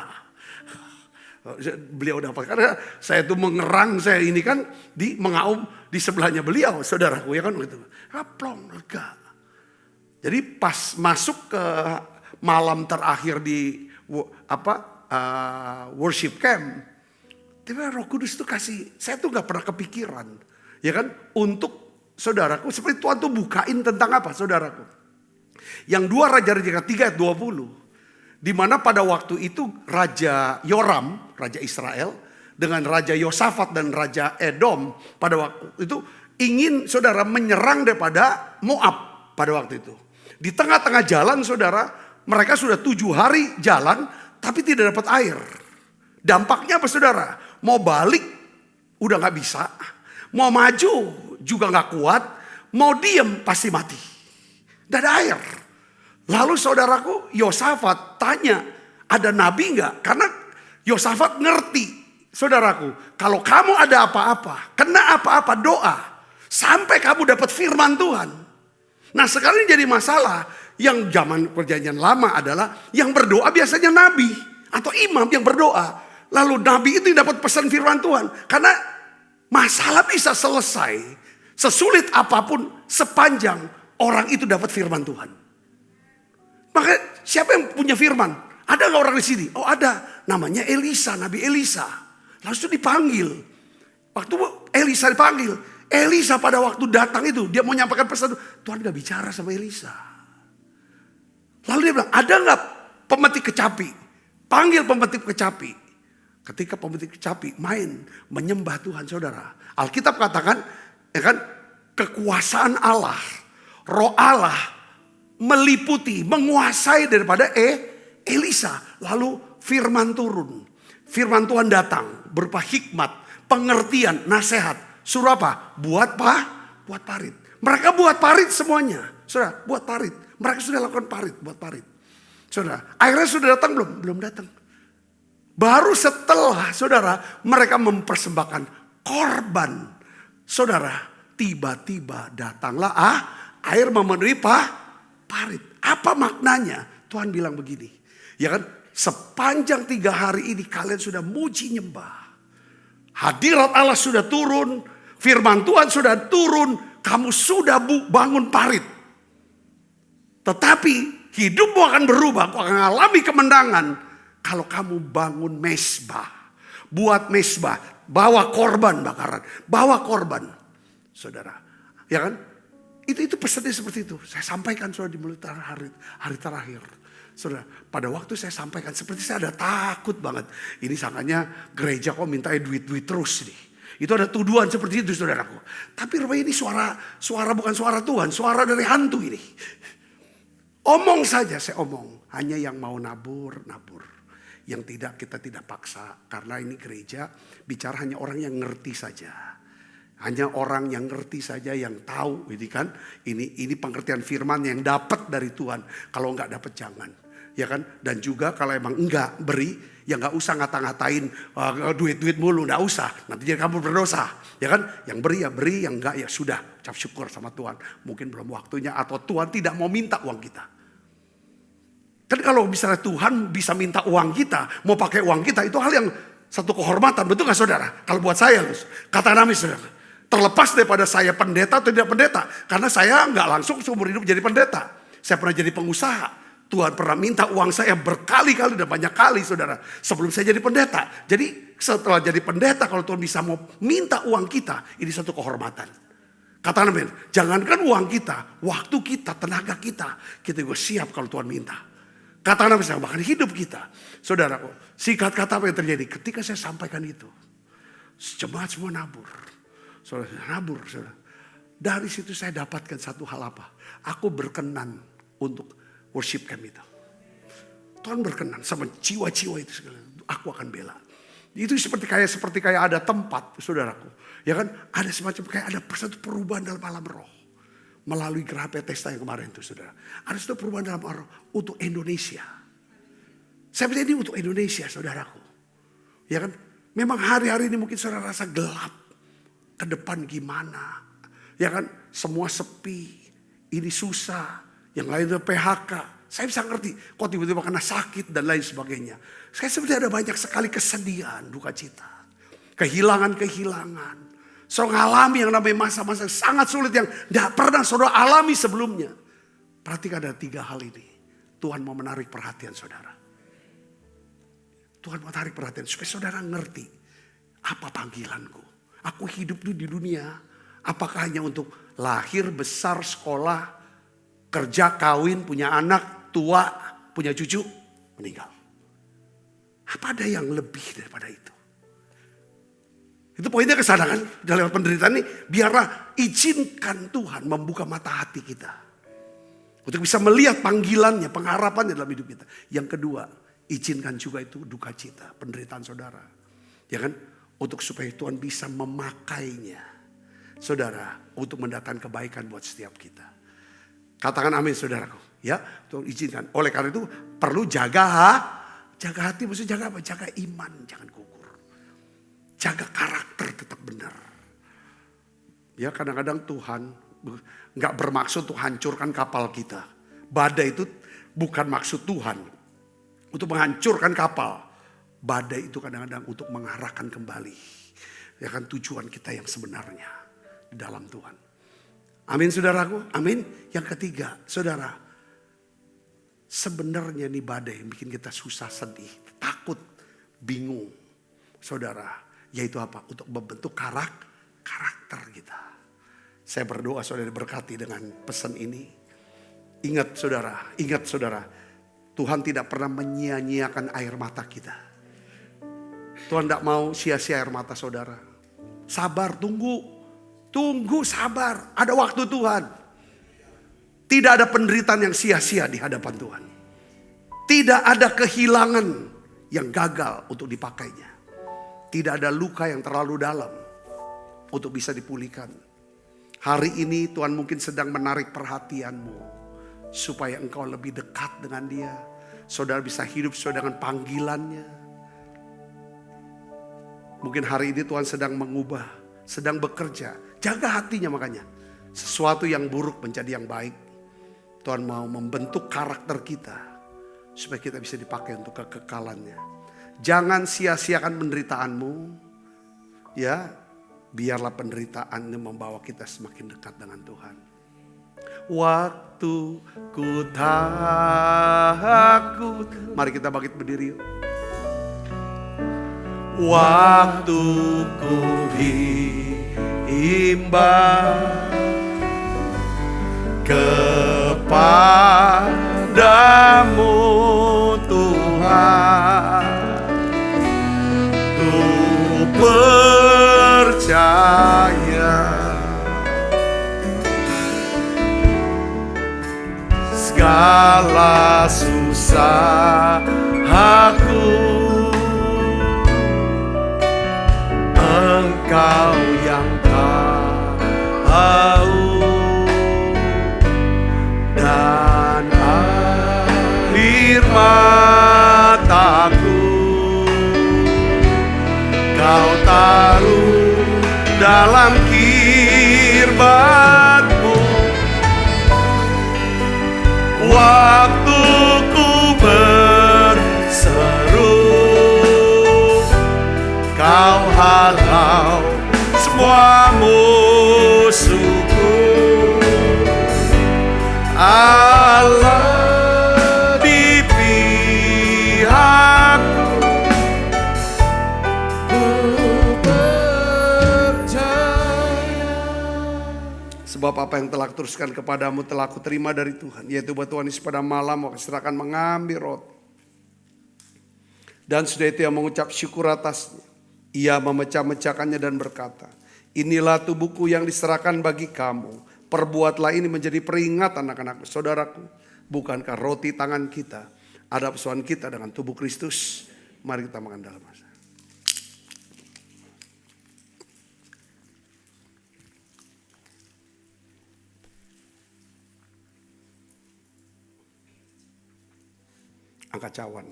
[SPEAKER 4] Beliau dapat, karena saya tuh mengerang, saya ini kan mengaum di sebelahnya beliau, saudaraku, ya kan gitu. Plong, lega. Jadi pas masuk ke malam terakhir di worship camp, tiba Roh Kudus tuh kasih, saya tuh nggak pernah kepikiran, ya kan, untuk saudaraku, seperti Tuhan tuh bukain tentang apa, saudaraku? Yang 2 Raja-Raja 3 ayat 20. Di mana pada waktu itu Raja Yoram, Raja Israel, dengan Raja Yosafat dan Raja Edom pada waktu itu ingin, saudara, menyerang daripada Moab pada waktu itu. Di tengah-tengah jalan, saudara, mereka sudah 7 hari jalan tapi tidak dapat air. Dampaknya apa, saudara? Mau balik udah gak bisa, mau maju juga gak kuat, mau diem pasti mati. Tidak ada air. Lalu saudaraku, Yosafat tanya, ada nabi enggak? Karena Yosafat ngerti, saudaraku, kalau kamu ada apa-apa, kena apa-apa, doa. Sampai kamu dapat firman Tuhan. Nah, sekarang jadi masalah. Yang zaman perjanjian lama adalah yang berdoa biasanya nabi atau imam yang berdoa. Lalu nabi itu dapat pesan firman Tuhan. Karena masalah bisa selesai sesulit apapun sepanjang orang itu dapat firman Tuhan. Maka siapa yang punya firman? Ada nggak orang di sini? Oh ada, namanya Elisa, Nabi Elisa. Langsung dipanggil. Waktu Elisa dipanggil, Elisa pada waktu datang itu dia mau nyampaikan pesan, Tuhan gak bicara sama Elisa. Lalu dia bilang, ada nggak pemetik kecapi? Panggil pemetik kecapi. Ketika pemetik kecapi main menyembah Tuhan, saudara. Alkitab katakan, ya kan, kekuasaan Allah, Roh Allah meliputi, menguasai daripada Elisa. Lalu firman turun. Firman Tuhan datang berupa hikmat, pengertian, nasihat. Suruh apa? Buat parit. Mereka buat parit semuanya. Saudara, buat parit. Mereka sudah lakukan parit, buat parit. Saudara, akhirnya sudah datang belum? Belum datang. Baru setelah, saudara, mereka mempersembahkan korban. Saudara, tiba-tiba datanglah air memenuhi parit. Apa maknanya? Tuhan bilang begini. Ya kan? Sepanjang 3 hari ini kalian sudah muji nyembah. Hadirat Allah sudah turun. Firman Tuhan sudah turun. Kamu sudah bangun parit. Tetapi hidupmu akan berubah. Kau akan mengalami kemenangan. Kalau kamu bangun mesbah. Buat mesbah. Bawa korban bakaran. Bawa korban. Saudara. Ya kan? Itu pesannya seperti itu. Saya sampaikan saudara di mulut hari terakhir. Saudara, pada waktu saya sampaikan seperti saya ada takut banget. Ini sangkanya gereja kok minta duit-duit terus nih. Itu ada tuduhan seperti itu, saudaraku. Tapi rupanya ini suara bukan suara Tuhan, suara dari hantu ini. Omong saja saya omong. Hanya yang mau nabur. Yang tidak, kita tidak paksa. Karena ini gereja bicara hanya orang yang ngerti saja. Hanya orang yang ngerti saja yang tahu, ini kan, ini pengertian firman yang dapat dari Tuhan. Kalau enggak dapat jangan, ya kan? Dan juga kalau emang enggak beri, ya enggak usah ngata-ngatain duit mulu, enggak usah. Nanti jadi kamu berdosa, ya kan? Yang beri ya beri, yang enggak ya sudah, ucap syukur sama Tuhan. Mungkin belum waktunya atau Tuhan tidak mau minta uang kita. Kan kalau misalnya Tuhan bisa minta uang kita, mau pakai uang kita, itu hal yang satu kehormatan, betul nggak saudara? Kalau buat saya, kata Nabi saudara. Terlepas daripada saya pendeta atau tidak pendeta. Karena saya nggak langsung seumur hidup jadi pendeta. Saya pernah jadi pengusaha. Tuhan pernah minta uang saya berkali-kali dan banyak kali saudara. Sebelum saya jadi pendeta. Jadi setelah jadi pendeta kalau Tuhan bisa mau minta uang kita. Ini satu kehormatan. Katakan amin. Jangankan uang kita. Waktu kita, tenaga kita. Kita juga siap kalau Tuhan minta. Katakan amin. Bahkan hidup kita. Saudaraku. Singkat kata apa yang terjadi. Ketika saya sampaikan itu. Jemaat semua nabur. Saudara, nabur. Saudara. Dari situ saya dapatkan satu hal apa. Aku berkenan untuk worship camp itu. Tuhan berkenan sama jiwa-jiwa itu segala. Aku akan bela. Itu seperti kayak ada tempat, saudaraku. Ya kan, ada semacam kayak ada satu perubahan dalam alam roh. Melalui Geraha Bethesda yang kemarin itu, saudara. Ada satu perubahan dalam alam roh untuk Indonesia. Saya bilang ini untuk Indonesia, saudaraku. Ya kan, memang hari-hari ini mungkin saudara rasa gelap. Ke depan gimana? Ya kan, semua sepi. Ini susah. Yang lain itu PHK. Saya bisa ngerti. Kok tiba-tiba kena sakit dan lain sebagainya. Saya sebenarnya ada banyak sekali kesedihan, duka cita. Kehilangan-kehilangan. Saudara alami yang namanya masa-masa sangat sulit yang tidak pernah saudara alami sebelumnya. Perhatikan ada 3 hal ini. Tuhan mau menarik perhatian saudara. Tuhan mau menarik perhatian supaya saudara ngerti. Apa panggilanku? Aku hidup di dunia. Apakah hanya untuk lahir, besar, sekolah, kerja, kawin, punya anak, tua, punya cucu, meninggal. Apa ada yang lebih daripada itu? Itu poinnya kesana kan. Dalam penderitaan ini, biarlah izinkan Tuhan membuka mata hati kita. Untuk bisa melihat panggilannya, pengharapannya dalam hidup kita. Yang kedua, izinkan juga itu duka cita, penderitaan saudara. Ya kan? Untuk supaya Tuhan bisa memakainya. Saudara, untuk mendatangkan kebaikan buat setiap kita. Katakan amin saudaraku. Ya, Tuhan izinkan. Oleh karena itu perlu jaga hati. Maksudnya jaga apa? Jaga iman, jangan gugur. Jaga karakter tetap benar. Ya, kadang-kadang Tuhan nggak bermaksud untuk hancurkan kapal kita. Badai itu bukan maksud Tuhan untuk menghancurkan kapal. Badai itu kadang-kadang untuk mengarahkan kembali. Ya kan, tujuan kita yang sebenarnya di dalam Tuhan. Amin saudaraku, amin. Yang ketiga, saudara. Sebenarnya nih badai yang bikin kita susah, sedih, takut, bingung. Saudara, yaitu apa? Untuk membentuk karakter kita. Saya berdoa saudara diberkati dengan pesan ini. Ingat saudara. Tuhan tidak pernah menyia-nyiakan air mata kita. Tuhan tidak mau sia-sia air mata saudara. Sabar, tunggu sabar. Ada waktu Tuhan. Tidak ada penderitaan yang sia-sia di hadapan Tuhan. Tidak ada kehilangan yang gagal untuk dipakainya. Tidak ada luka yang terlalu dalam untuk bisa dipulihkan. Hari ini Tuhan mungkin sedang menarik perhatianmu. Supaya engkau lebih dekat dengan Dia. Saudara bisa hidup sesuai dengan panggilannya. Mungkin hari ini Tuhan sedang mengubah, sedang bekerja. Jaga hatinya makanya. Sesuatu yang buruk menjadi yang baik. Tuhan mau membentuk karakter kita. Supaya kita bisa dipakai untuk kekekalannya. Jangan sia-siakan penderitaanmu. Ya, biarlah penderitaannya membawa kita semakin dekat dengan Tuhan. Waktu ku takut. Mari kita bangkit berdiri yuk. Waktu ku bimbang kepadamu Tuhan, ku percaya segala susah aku. Engkau yang tahu dan air mataku Kau taruh dalam kirbatmu. Waktu ku berseru Kau halau semua musuh. Sebab apa yang telah kuteruskan kepadamu telah kuterima dari Tuhan. Yaitu bahwa Tuhan Yesus pada malam waktu serahkan mengambil roti. Dan sudah itu ia mengucap syukur atasnya. Ia memecah-mecahkannya dan berkata, inilah tubuhku yang diserahkan bagi kamu. Perbuatlah ini menjadi peringatan anak-anakku, saudaraku. Bukankah roti tangan kita ada persoalan kita dengan tubuh Kristus? Mari kita makan dalam masa. Angkat cawan.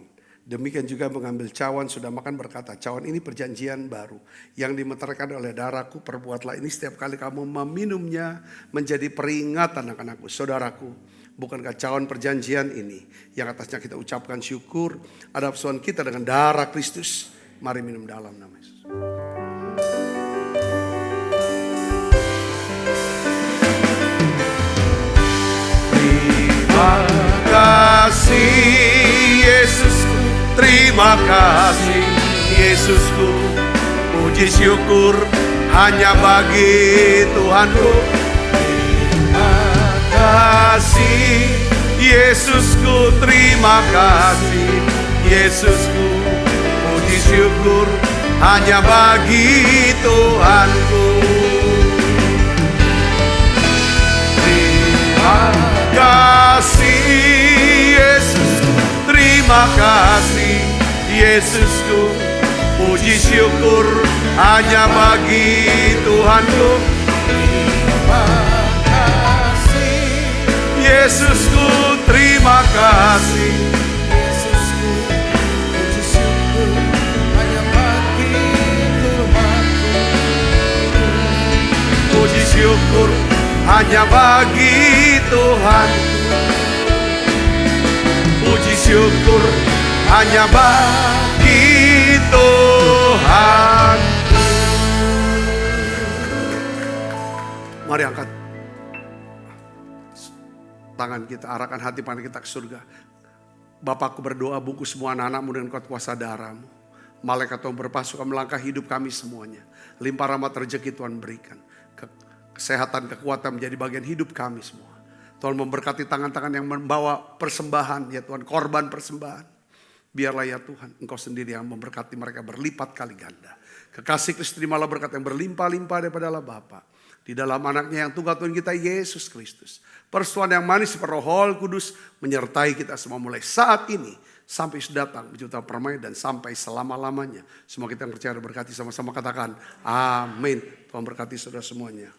[SPEAKER 4] Demikian juga mengambil cawan sudah makan berkata, cawan ini perjanjian baru yang dimeteraikan oleh darahku. Perbuatlah ini setiap kali kamu meminumnya menjadi peringatan anak-anakku, saudaraku. Bukankah cawan perjanjian ini yang atasnya kita ucapkan syukur ada persoalan kita dengan darah Kristus? Mari minum dalam nama Yesus. Terima kasih Yesusku, terima kasih Yesusku. Puji syukur hanya bagi Tuhanku. Terima kasih Yesusku, terima kasih Yesusku. Puji syukur hanya bagi Tuhanku. Terima kasih Yesusku, terima kasih Yesusku. Puji syukur hanya bagi Tuhanku. Terima kasih Yesusku, terima kasih Yesusku. Puji syukur hanya bagi Tuhanku. Puji syukur hanya bagi Tuhanku. Puji syukur hanya bagi Tuhan. Mari angkat tangan kita, arahkan hati pandang kita ke surga. Bapakku berdoa, bungkus semua anak-anakmu dengan kuat kuasa darahmu. Malaikat Tuhan berpasukan melangkah hidup kami semuanya. Limpah rahmat rezeki Tuhan berikan. Kesehatan, kekuatan menjadi bagian hidup kami semua. Tuhan memberkati tangan-tangan yang membawa persembahan, ya Tuhan, korban persembahan. Biarlah ya Tuhan, Engkau sendiri yang memberkati mereka berlipat kali ganda. Kekasih Kristus, terimalah berkat yang berlimpah-limpah daripada Allah Bapa. Di dalam anaknya yang tunggal Tuhan kita, Yesus Kristus. Persuan yang manis seperti Roh Kudus menyertai kita semua mulai saat ini. Sampai sudah datang, berjuta permai dan sampai selama-lamanya. Semua kita yang percaya berkati sama-sama katakan, amin. Tuhan berkati saudara semuanya.